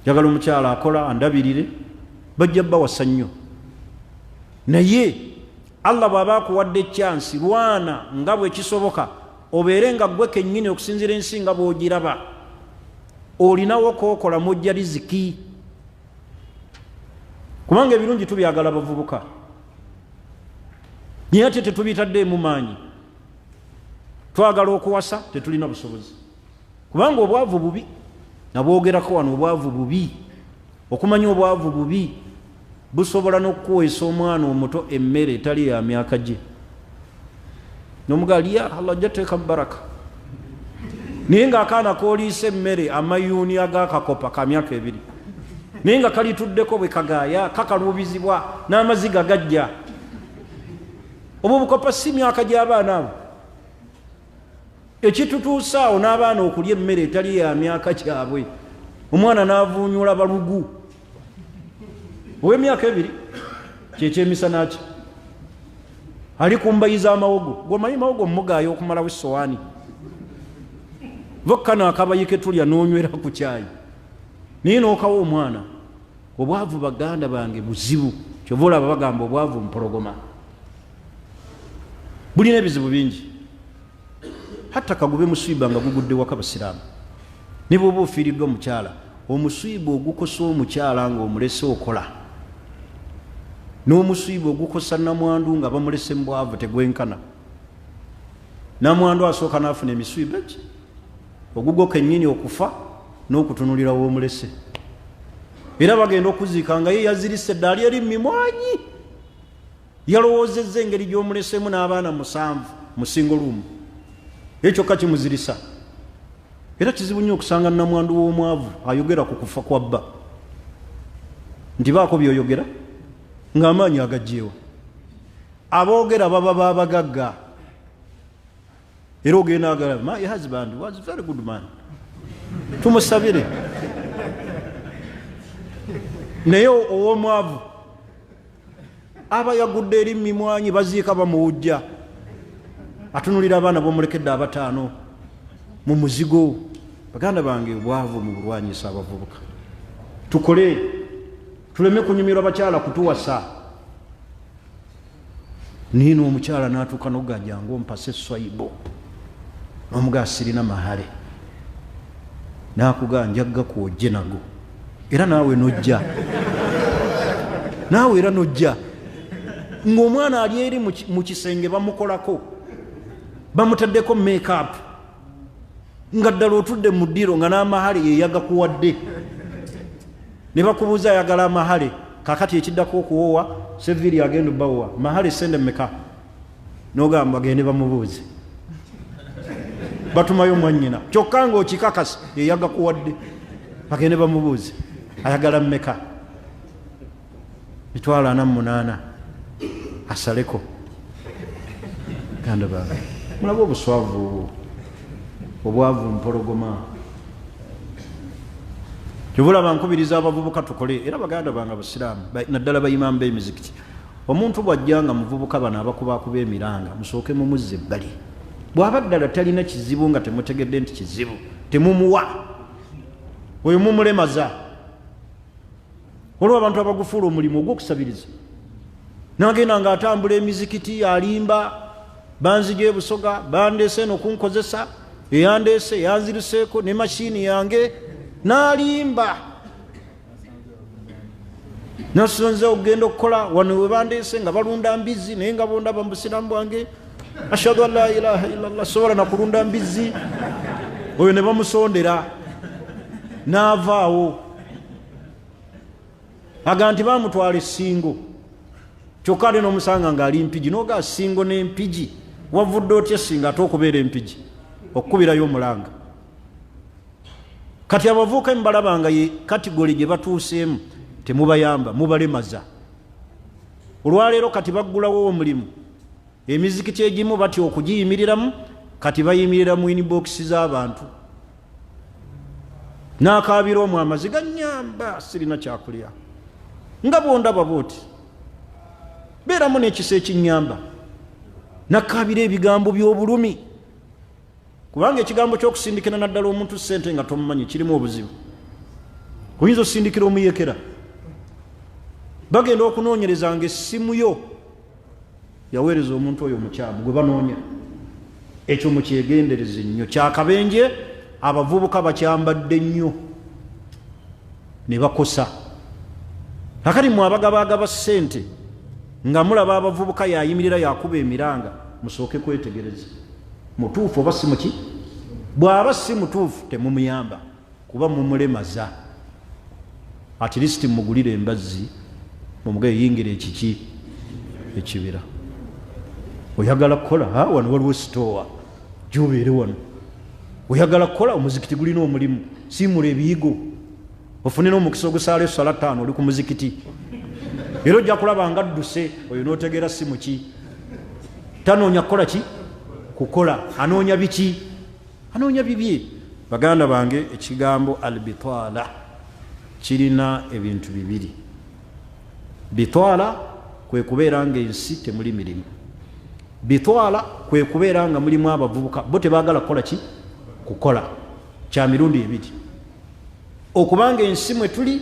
jagala omukyala akola andabirire bajja bawasa nnyo naye Allah bw'aba akuwadde chance lwana nga bwe kisoboka obeere nga gwe kennyini okusinzira ensi nga bw'ogiraba olinawo kookola mujja riziki kubanga ebirungi tubyagala bavubuka naye ate tetubitaddeemu maanyi twagala okuwasa tetulina busobozi kubanga obwavu bubi nabwogerako wano obwavu bubi okumanya obwavu bubi busobola n'okuweesa omwana omuto emmere etali ya myaka gye n'omugali ya Allah jateeka baraka naye ng'akaana kooliisa emmere amayuuni ag'akakopa ka myaka 2 naye nga kalituddeko bwe kagaaya kakaluubizibwa n'amaziga gajja obwo bukopa si myaka gy'abaana abo ekitutuusaawo n'abaana okulya emmere etali ya myaka kyabwe omwana n'avuunyula balugu ow'emyaka 2 kyekyemisana ki ali kumbayiza amawogo gwomanyi mawogo mugaayo okumalawo essowaani vokka n'akabayike tulya n'onywera ku kyayi naye n'okawa omwana obwavu baganda bange buzibu kyova olaba bagamba obwavu mpologoma bulina ebizibu bingi hatta kagube musiiba nga gugudde waka basiraamu ne bw'oba ofiiriddwa omukyala omusiiba ogukosa omukyala ng'omulese okola n'omusiibo ogukosa namwandu nga bamulese mu bwavu tegwenkana. Namwandu asooka n'afuna emisiibo eki ogugwo kennyini okufa n'okutunulira w'omulese. Era bagenda okuziika nga ye yazirise eddaali eri mimwanyi, yalowoozezza engeri gy'omulesemu n'abaana 7 mu single room. Ekyokka kimuzirisa. Era kizibu nnyo okusanga namwandu w'omwavu ayogera ku kufa kwa bba. Nti baako by'oyogera ng'amaanyi agagyewa. Aboogera baba babagagga. Era ogenda agala, my husband was a very good man. Tumusabire. Naye ow'omwavu aba yagudde eri mimwanyi baziika bamuwujja. Atunulira abaana b'omulekedde 5 mu muzigo. Baganda bange obwavu mu bulwanyisa abavubuka. Tukole tuleme kunyumirwa bakyala kutuwasa. Nino omukyala n'atuuka n'ogajja ng'ompase swaibo n'omugaa sirina mahale n'akugaa njagga kwojje nago era naawe nojja naawe era nojja ng'omwana ali eri mu kisenge bamukolako bamutaddeko make-up nga ddala otudde mu ddiro nga n'amahale yeyaga kuwadde ne bakubuuza ayagala amahale kakati ekiddako okuwoowa seviri agenda bawowa mahale sende meka n'ogamba bagende bamubuuze batumayo mwannyina kyokka ng'okikakasa yeyaga kuwadde bagende bamubuuze ayagala meka 48 asaleko. Ganda bange mulaba obuswavu obwavu mpologoma. Kyobulaba nkubiriza abavubuka tukole era baganda bange abasiraamu naddala bayimamu b'emizikiti. Omuntu bw'ajjanga muvubuka bano abakubakuba emiranga musooke mumuzze ebbali. Bw'aba ddala talina kizibu nga temutegedde nti kizibu temumuwa oyo mumulemaza. Olwo abantu abagufuula omulimu ogw'okusabiriza n'agenda ng'atambula emizikiti alimba banzije ebusoga bandeese n'okunkozesa eyandeese yanziriseeko ne mashini yange n'alimba nasonza okugenda okukola wano we bandeese nga balunda mbizi naye nga bondaba mu busiraamu bwange ashhadu an la ilaha illallah sobola nakulunda mbizi. Oyo ne bamusondera n'avaawo aga nti bamutwala essingo kyokka ate n'omusanga ng'ali mpigi n'oga singo n'empigi wavudde otya singa ate okubeera empigi okukubirayo omulanga. Kati abavuuka mubalabanga ye kategori gye batuuseemu temubayamba mubalemaza. Olwaleero kati baggulawo omulimu emizikiti egimu batya okugiyimiriramu kati bayimirira mu inbox z'abantu n'akaabira omwo amaziga nnyamba sirina kyakulya nga bondaba booti beeramu n'ekisa ekinnyamba nakaabira ebigambo by'obulumi kubanga ekigambo ky'okusindikira naddala omuntu ssente nga tomumanyi kirimu obuzibu. Oyinza osindikira omuyekera bagenda okunoonyereza nga essimu yo yaweereza omuntu oyo mukyamu gwe banoonya. Ekyo mukyegendereze nnyo kyakabenje abavubuka bakyambadde nnyo ne bakosa. Kakati mwe abagabagaba ssente nga mulaba abavubuka yayimirira yakuba emiranga musooke kwetegereza mutuufu oba si muki. Bw'aba si mutuufu temumuyamba kuba mumulemaza. At least mugulire embazzi mumuge yingira ekiki ekibira. Oyagala kukola wano waliwo sitowa gy'obeere wano. Oyagala kukola omuzikiti gulina omulimu siimula ebiyigo ofune n'omukisa ogusaala essala 5 oli ku muzikiti. Era ojja kulaba nga adduse oyo n'otegeera si muki tanoonya kukola ki kukola anoonya biki anoonya bibye. Baganda bange ekigambo albitala kirina ebintu bibiri. Bitwala kwe kubeera nga ensi temuli mirimu. Bitwala kwe kubeera nga mulimu abavubuka bo tebaagala kukola ki kukola. Kya mirundi ebiri. Okubanga ensi mwe tuli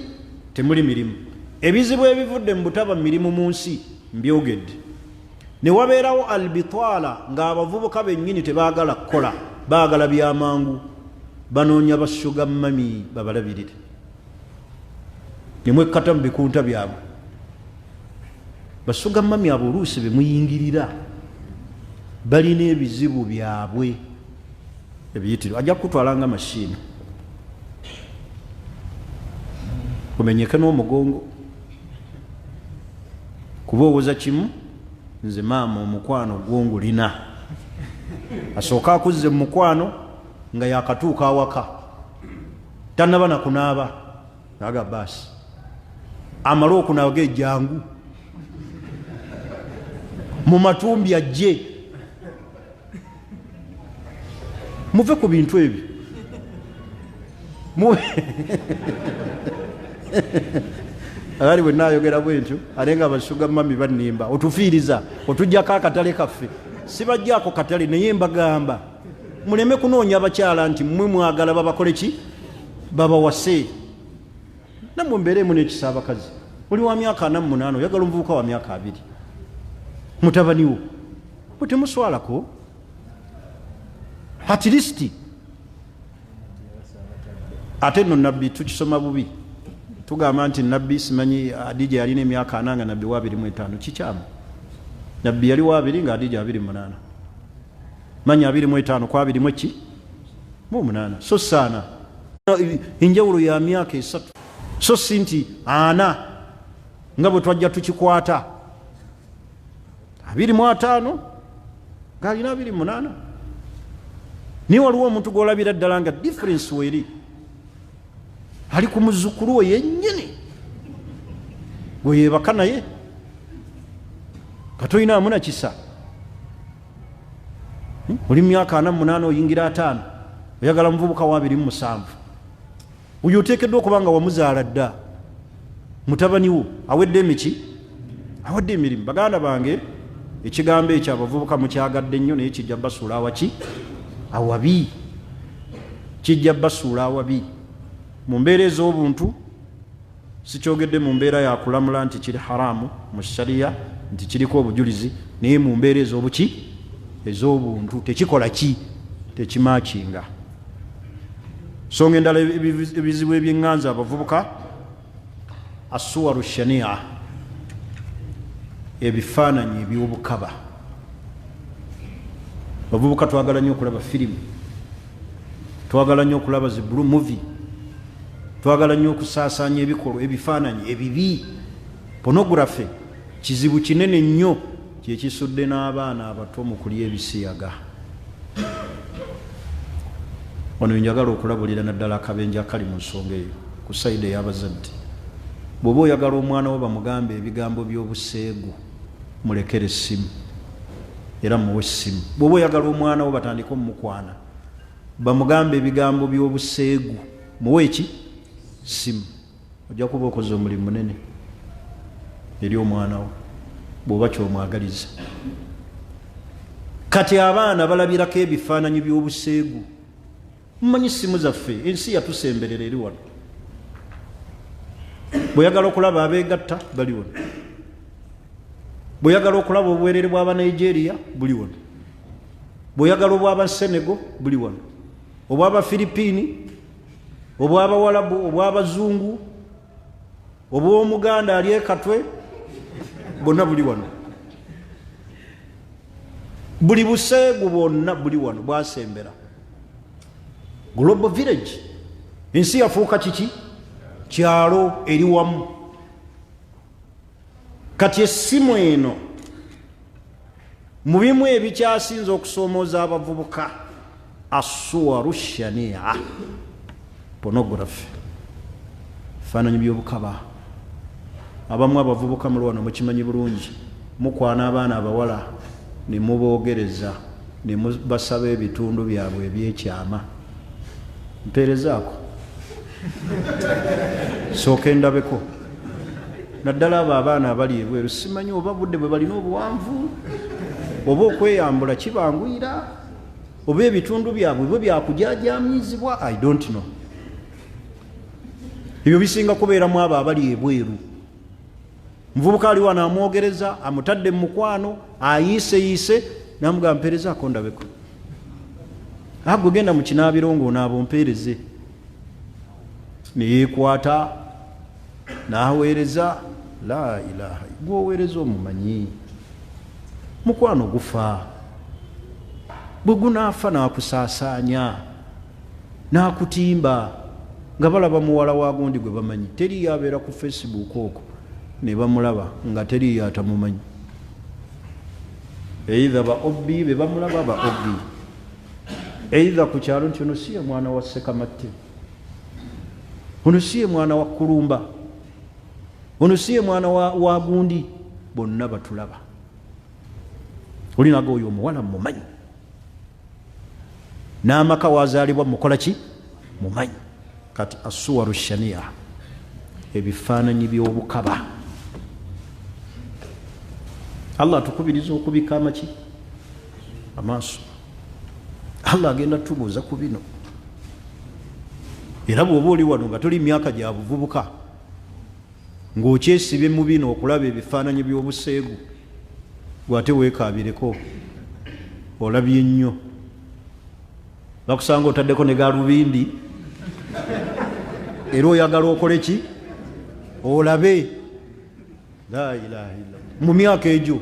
temuli mirimu. Ebizibu ebivudde mu butaba mirimu mu nsi mbyogedde. Ne wabeerawo albitwala ng'abavubuka bennyini tebaagala kukola baagala byamangu banoonya bassuga mami babalabirire. Ne mwekkata mu bikunta byabwe. basuga mami abo oluusi be muyingirira balina ebizibu byabwe ebiyitiro ajja kutwalanga mashini kumenyeke n'omugongo kuba owoza kimu nze maama omukwano gwongulina asooka akuzze mu mukwano nga yakatuuka awaka tanaba nakunaaba aga baasi amala okunaaba ejjangu mu matumbi ajje muve ku bintu ebyo agali bwe naayogera bwentyo ate nga basuga mami banimba otufiiriza otujjako akatale kaffe sibajjaako katale naye mbagamba muleme kunoonya abakyala nti mmwe mwagala babakole ki babawase namwe mbeeremu n'ekisa abakazi oli wa myaka 48 oyagala omuvubuka wa myaka 2 mutabaniwo bwe temuswalako at least ate nno nabbi tukisoma bubi tugamba nti nabbi simanyi Adija yalina emyaka 4 nga nabbi wa 25 kikyamu nabbi yali wa 2 nga Adija 28 manya 25 kwa 2 mweki mu 8 so sana injawulo ya myaka 3 so sinti ana nga bwe twajja tukikwata 25 galina 28 ni waliwo omuntu gwolabira ddala nga difference weri ali ku muzzukulu we yennyini gwe yeebaka naye katoyinaamu na kisa oli myaka 48 oyingira 5 oyagala muvubuka wa 27 oyo oteekeddwa okuba nga wamuzaala dda mutabani wo awedde emiki awedde emirimu baganda bange ekigambo ekyo abavubuka mukyagadde nnyo naye kijja basuula awaki awabi kijja basuula awabi mu mbeera ez'obuntu sikyogedde mu mbeera yakulamula nti kiri haramu mu shariya nti kiriko obujulizi naye mu mbeera ez'obuki ez'obuntu tekikola ki tekimakinga songa endala ebizibu ebyeŋŋanza abavubuka assuwaru shania ebifaananyi eby'obukaba abavubuka twagala nnyo okulaba firimu twagala nnyo okulaba zi blue movie twagala nnyo okusaasaanya ebikolwa ebifaananyi ebibi pornography kizibu kinene nnyo kyekisudde n'abaana abato mu kulya ebisiyaga ono njagala okulabulira naddala akabenje akali mu nsonga eyo ku sayidi ey'abazadde bw'oba oyagala omwana wo bamugambe ebigambo by'obuseegu mulekere essimu era muwe essimu bw'oba oyagala omwana wo batandike omukwana bamugambe ebigambo by'obuseegu muwe eki simu ojja kuba okoze omulimu munene eri omwana wo bw'oba kyomwagaliza kati abaana balabirako ebifaananyi by'obuseegu mumanyi simu zaffe ensi yatusemberera eri wano bw'oyagala okulaba abeegatta bali wano bw'oyagala okulaba obuweerere bw'abanigeria buli wano bw'oyagala obw'aba Senegal buli wano obw'aba Filipiini obw'abawalabu obw'abazungu obw'omuganda ali ekatwe bonna buli wano buli buseegu bwonna buli wano bwasembera global village ensi yafuuka kiki kyalo eri wamu kati essimu eno mu bimu ebikyasinza okusoomooza abavubuka assuwaru shania pornography bifaananyi by'obukaba abamu abavubuka mulwana mukimanyi bulungi mukwana abaana abawala ne muboogereza ne mubasaba ebitundu byabwe ebyekyama mpeerezaako sooka endabeko naddala abo abaana abali ebweru simanyi oba budde bwe balina obuwanvu oba okweyambula kibanguyira oba ebitundu byabwe bwe byakujaajamyizibwa I don't know ebyo bisinga kubeeramu abo abali ebweru muvubuka ali wano amwogereza amutadde mu mukwano ayiiseyiise namugamba mpeerezaako ndabeko agwe genda mu kinaabiro ng'onaaba ompeereze neyeekwata n'aweereza la ilaha gwoweereza omumanyi mukwano gufa bwe gunaafa n'akusaasaanya n'akutimba nga balaba muwala wa gundi gwe bamanyi teri yabeera ku Facebook okwo ne bamulaba nga teri yatamumanyi eitha ba obbi be bamulaba ba obbi eitha ku kyalo nti ono siye mwana wa Sekamatte ono siye mwana wa Kulumba ono siye mwana wa gundi bonna batulaba olinaga oyo omuwala mumanyi n'amaka wazaalibwa mukola ki mumanyi kati asuwaru shania ebifaananyi by'obukaba Allah atukubiriza okubika amaki amaaso Allah agenda tubuuza ku bino era bw'oba oli wano nga toli myaka gya buvubuka ng'okyesibye mu bino okulaba ebifaananyi by'obuseegu gwate weekaabireko olabye nnyo bakusanga otaddeko ne galubindi era oyagala okole ki olabe la ilaha illa mu myaka egyo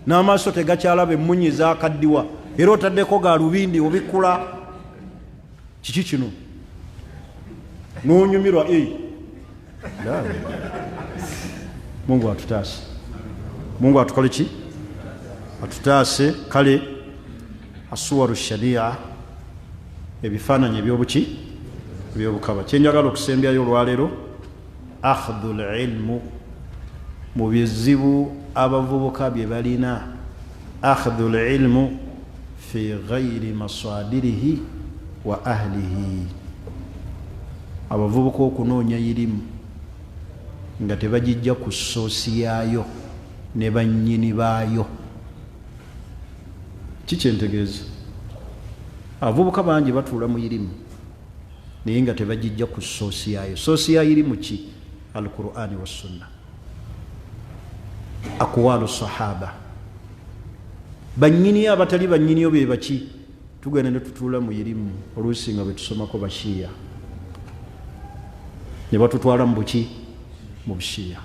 n'amaaso tegakyalaba emmunyi zakaddiwa era otaddeko galubindi obikkula kiki kino n'onyumirwa Mungu atutaase Mungu atukole ki atutaase kale asuwaru sharia ebifaananyi ebyobuki ebyobukaba kyenjagala okusembyayo olwaleero akhdhu lilmu mu bizibu abavubuka bye balina akhdhu lilmu fi ghairi masadirihi wa ahlihi abavubuka okunoonya irimu nga tebagijja ku ssoosi yaayo ne bannyini baayo kikyentegeeza abavubuka bangi batuula mu irimu naye nga tebagijja ku ssoosi yaayo ssoosi ya irimu ki alqur'ani wassunna aqwalu sahaba bannyini abatali bannyiniyo be baki tugenda ne tutuula mu irimu oluusi nga bwe tusomako bashiya ne batutwala mu buki mu bushiya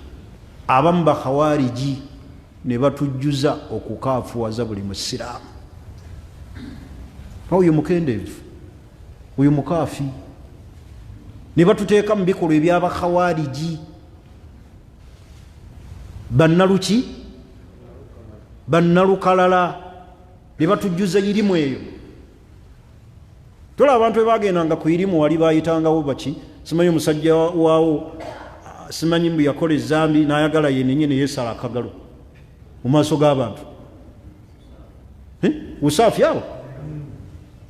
abamu bakhawariji ne batujjuza okukaafuwaza buli musiraamu oyo mukendeevu oyo mukaafi ne batuteeka mu bikolwa ebyabakhawariji bannaluki bannalukalala ne batujjuza irimu eyo tola abantu bebagendanga ku irimu wali bayitangawo baki simanyi omusajja waawo simanyi mbu yakola ezambi n'ayagala yenenyini yeesala akagalo mu maaso g'abantu usaafi awo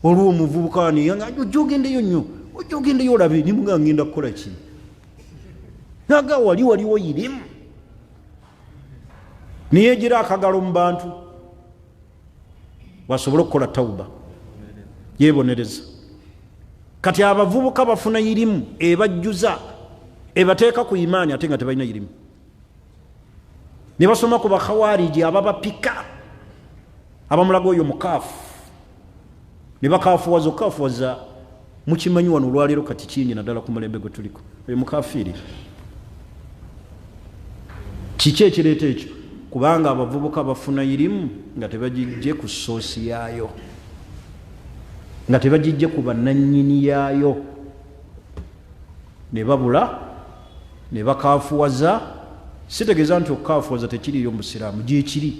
olwo omuvubuka niyanga ojja ogendeyo nnyo ojja ogendeyo olabe nimuga ngenda kukola ki naga waliwo irimu niyegira akagalo mu bantu wasobole okukola tawuba yeebonereza kati abavubuka bafuna irimu ebajjuza ebateeka ku imaani ate nga tebalina irimu ne basoma ku bakhawariji ababapika abamulaga oyo mukaafu ne bakaafuwaza okaafuwaza mukimanyi wano olwaleero kati kingi naddala ku mulembe gwe tuliko oyo mukafiiri kiki ekireeta ekyo kubanga abavubuka bafuna irimu nga tebagijje ku ssoosi yaayo nga tebagijje ku bannannyini yaayo ne babula ne bakaafuwaza sitegeeza nti okukaafuwaza tekiriyo mu busiraamu gyekiri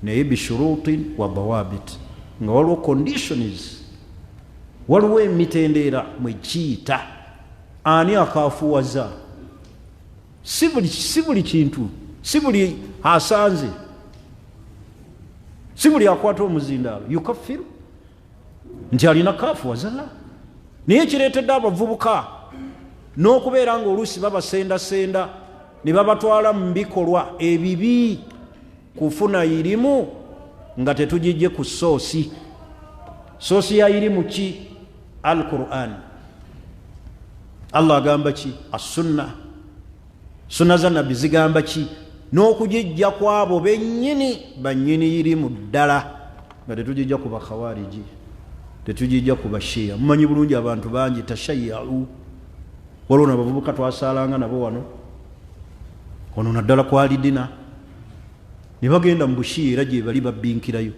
naye bishurutin wa dawabit nga waliwo conditions waliwo emitendera mwekiyita ani akaafuwaza si buli kintu si buli asanze si buli akwata omuzindaalo yukafiru nti alina kaafuwaza naye kireetedde abavubuka n'okubeera nga oluusi babasendasenda ne babatwala mu bikolwa ebibi kufuna irimu nga tetugijje ku ssoosi ya irimu ki alquran Allah agamba ki assunna sunna za nabbi zigamba ki n'okugijja kwabo bennyini bannyini irimu ddala nga tetugijja ku bakhawariji tetugijja ku bashiya mumanyi bulungi abantu bangi tashayyalu waliwo n'abavubuka twasalanga nabo wano ono naddala kwalidina ne bagenda mu bushiya era gye bali babbinkirayo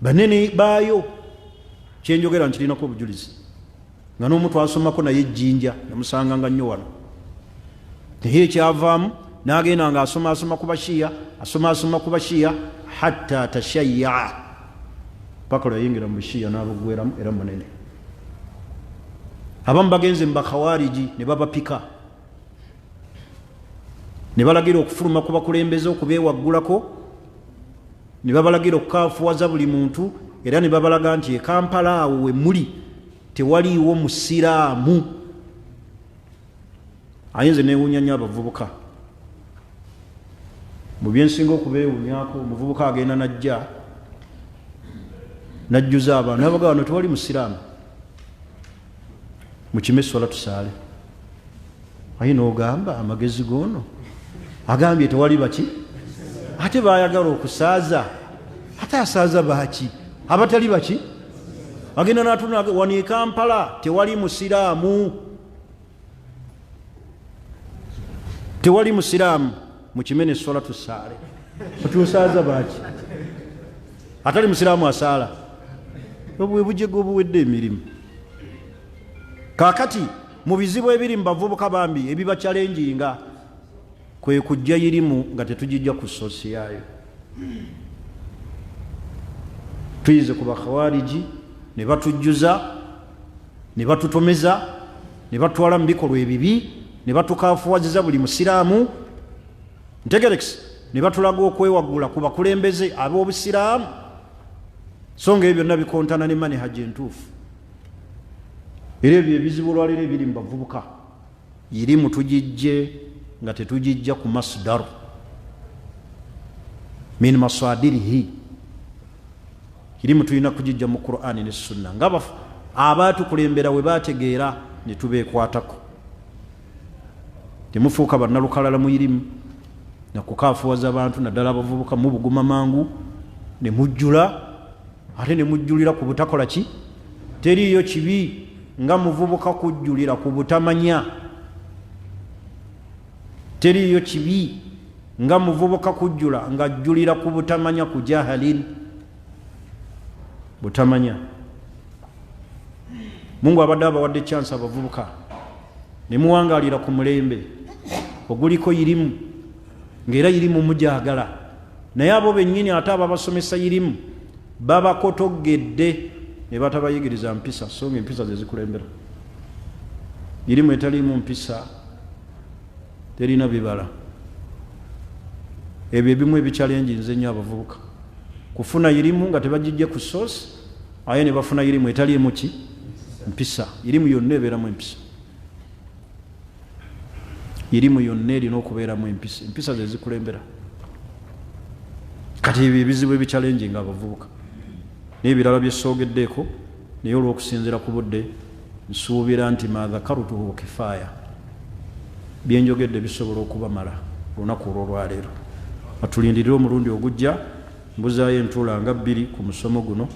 banene baayo kyenjogera nkirinako obujulizi nga n'omuntu asomako naye ejjinja namusanganga nnyo wano naye ekyavaamu n'agenda nga asoma ku bashiya hatta tashayya paka lwayingira mu bushiya n'abugweramu era munene abamu bagenze mu bakhawariji ne babapika ne balagira okufuluma ku bakulembeze okubeewaggulako ne babalagira okukaafuwaza buli muntu era ne babalaga nti e Kampala awo we muli tewaliiwo musiraamu ayinze neewuunya nnyo abavubuka mu byensinga okubeewuunyako omuvubuka agenda najjuza abantu nabaga wano tewali musiraamu mukime essola tusaale aye n'ogamba amagezi goono agambye tewali baki ate bayagala okusaaza ate asaaza baki abatali baki agenda natuna wano e Kampala tewali musiraamu mukimene essola tusaale otusaaza baki atali musiraamu asaala obwe bujego obuwedde emirimu kakati mu bizibu ebiri mu bavubuka bambi ebiba challenginga kwe kujja irimu nga tetujijja ku sosi yaayo tuyize ku bakhawariji ne batujjuza ne batutomeza ne batwala mu bikolwa ebibi ne batukaafuwaziza buli musiraamu ntegerekisi ne batulaga okwewaggula ku bakulembeze ab'obusiraamu so nga ebyo byonna bikontana ne manehaji entuufu era ebyo ebizibu olwaleero ebiri mu bavubuka irimu tugijje nga tetugijja ku masdaru min masadirihi irimu tulina kugijja mu Qur'ani ne Sunna nga abaatukulembera we baategeera ne tubeekwatako temufuuka bannalukalala mu irimu nakukaafuwaza abantu naddala abavubuka mu buguma mangu ne mujjula ate ne mujjulira ku butakola ki teriiyo kibi nga muvubuka kujjulira ku butamanya teriiyo kibi nga muvubuka kujjula nga ajjulira ku butamanya ku jahalin butamanya Mungu abadde abawadde chance abavubuka ne muwangalira ku mulembe oguliko irimu ngera irimu mujagala naye abo bennyini ate ababasomesa irimu babakotogedde ne batabayigiriza mpisa so ng'empisa ze zikulembera irimu etaliimu mpisa terina bibala ebyo ebimu ebichallenginze nnyo abavubuka kufuna irimu nga tebagijje ku source aye ne bafuna irimu etaliimu ki mpisa irimu yonna ebeeramu empisa irimu yonna erina okubeeramu empisa ze zikulembera kati ebyo ebizibu ebichallenginga abavubuka n'ebirala byesoogeddeeko naye olw'okusinziira ku budde nsuubira nti madhakarutuhu kifaaya byenjogedde bisobola okubamala olunaku olwolwaleero atulindirire omulundi ogujja mbuzaayo entuula nga 2 ku musomo guno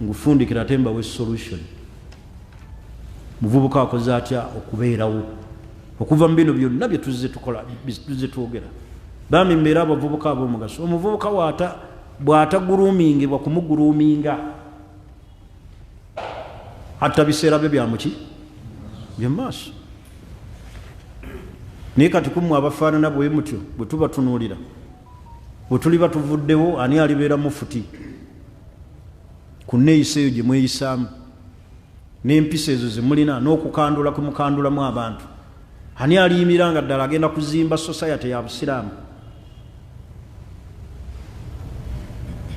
ngufundikira ate mbawe solution muvubuka akoze atya okubeerawo okuva mu bino byonna bye tuzze twogera bambi mbeera abavubuka ab'omugaso omuvubuka bw'atagulumingibwa kumuguluminga hatta biseera bye byamuki byemaaso naye kati kummwe abafaanana bwe mutyo bwe tubatunuulira bwe tuli batuvuddewo ani alibeera mufuti ku nneeyisa eyo gye mweyisaamu n'empisa ezo ze mulina n'okukandula kwe mukandulamu abantu ani aliyimira nga ddala agenda kuzimba society ya busiraamu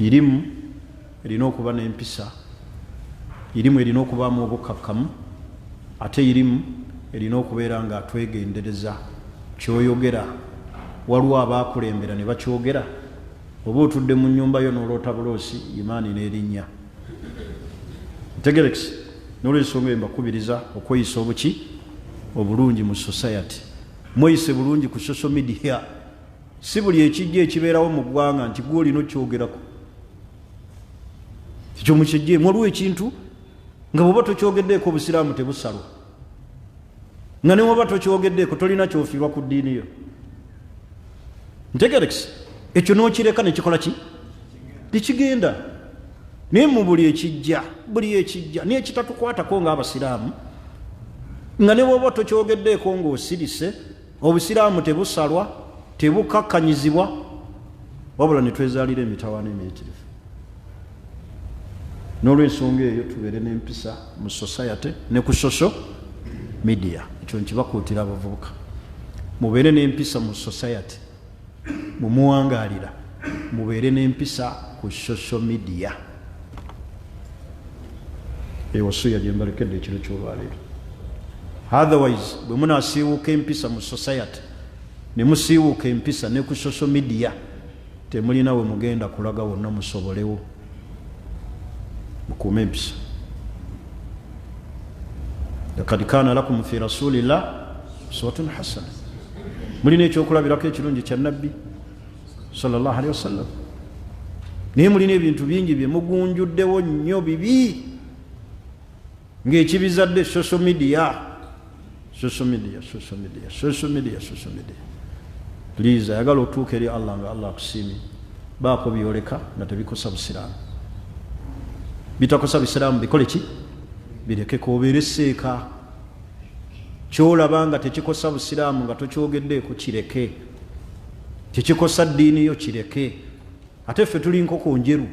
irimu erina okuba n'empisa irimu erina okubaamu obukkakkamu ate irimu erina okubeera nga twegendereza kyoyogera waliwo abaakulembera ne bakyogera oba otudde mu nnyumba yo n'oloota buloosi imaani n'erinnya ntegerekisi n'olwensonga eyo mbakubiriza okweyisa obuki obulungi mu society mweyise bulungi ku social media si buli ekijja ekibeerawo mu ggwanga nti gwe olina okyogerako ekyo mukijjeemu waliwo ekintu nga bw'oba tokyogeddeeko obusiraamu tebusalwa nga ne bw'oba tokyogeddeeko tolina kyofiirwa ku ddiini yo ntegerekisi ekyo n'okireka nekikola ki tekigenda naye mu buli ekijja naye ekitatukwatako ng'abasiraamu nga ne bwoba tokyogeddeeko ng'osirise obusiraamu tebusalwa tebukakkanyizibwa wabula ne twezaalira emitawaana emiyitirivu n'olw'ensonga eyo tubeere n'empisa mu society ne ku social media ekyo nkibakuutira abavubuka mubeere n'empisa mu society mumuwangaalira mubeere n'empisa ku social media ewasuya gye mbalekedde ekiro ky'olwaleero otherwise bwe munaasiiwuuka empisa mu society ne musiiwuuka empisa ne ku social media temulina we mugenda kulaga wonna musobolewo mukuume empisa lakad kaana lakum fi rasulillah uswatun hasana mulina ekyokulabirako ekirungi kya nabbi sallallahu alaihi wasallam naye mulina ebintu bingi bye mugunjuddewo nnyo bibi ng'ekibizadde social media please ayagala otuuka eri allah nga allah akusiimi baako byoleka nga tebikosa busiraamu bitakosa busiraamu bikole ki birekeko obeere seeka kyolaba nga tekikosa busiraamu nga tokyogeddeeko kireke tekikosa ddiini yo kireke ate ffe tuli nkoko njeru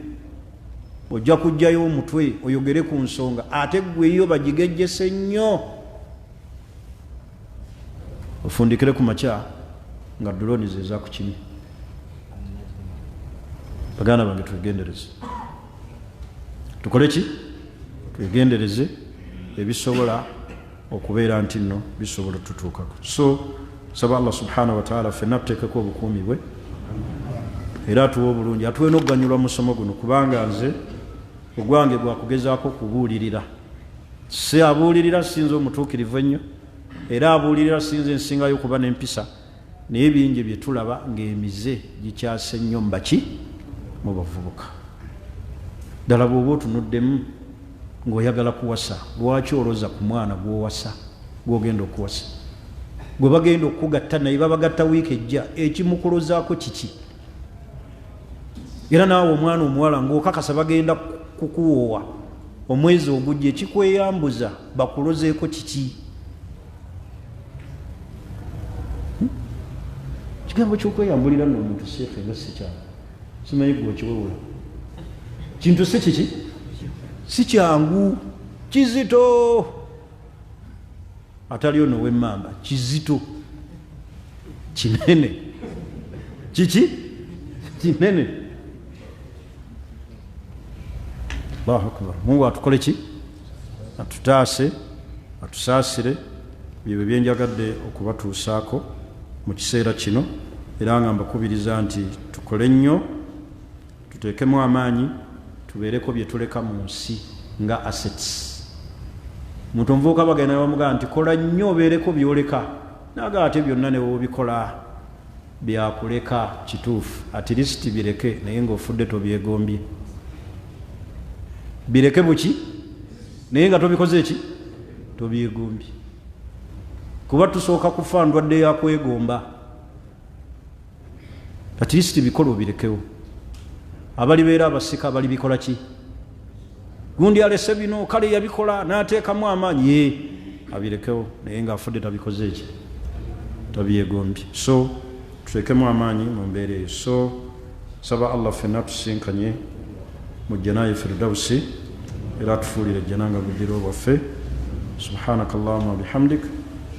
ojja kujjayo omutwe oyogere ku nsonga ate gweyo bagigejjese nnyo ofundikire ku makya nga droni zeza ku kimi baganda bange twegendereze tukole ki twegendereze ebisobola okubeera nti nno bisobola tutuukako so saba allah subhanahu wa taala ffenna tuteekeko obukuumi bwe era atuwe obulungi atuwe n'okuganyulwa musomo guno kubanga nze ogwange gwakugezaako kubuulirira si abuulirira sinze omutuukirivu ennyo era abuulirira sinze ensingayo okuba n'empisa naye bingi bye tulaba ng'emize gikyase nnyo mbaki mu bavubuka ddala bw'oba otunuddemu ng'oyagala kuwasa lwaki oloza ku mwana gw'owasa gw'ogenda okuwasa gwe bagenda okugatta naye babagatta wiiki ejja ekimukulozaako kiki era naawe omwana omuwala ng'okakasa bagenda kukuwoowa omwezi ogujja ekikweyambuza bakulozeeko kiki kigambo kyokweyambulira nno omuntu Sheikh nga si kyangu simanyi gwe okiwewula kintu si kiki si kyangu kizito ataliyo nowemmamba kizito kinene kiki kinene Allahu akbar Mungu atukole ki atutaase atusaasire bye byenjagadde okubatuusaako mu kiseera kino era nga mbakubiriza nti tukole nnyo tuteekemu amaanyi tubeereko bye tuleka mu nsi nga assets muntu omuvubuka bagenda bamugamba nti kola nnyo obeereko byoleka naga ate byonna ne wobikola byakuleka kituufu at least bireke naye ng'ofudde tobyegombye bireke buki naye nga tobikoze eki tobyegombye kuba tusooka kufa ndwadde yakwegomba at least bikolo birekewo abali beera abasika bali bikola ki gundi alese bino kale yabikola n'ateekamu amaanyi ye abirekewo naye ng'afudde tabikoze eki tabyegombye so tuteekemu amaanyi mu mbeera eyo so saba allah ffenna tusinkanye mu jjanaayi firdausi era tufuulire jjananga bujjira obwaffe subhanaka allahumma bihamdik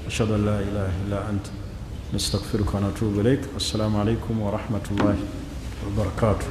ashhadu an la ilaha illa anta nastaghfiruka wa natubu ilaik assalamu alaikum wa rahmatullahi wa barakatuh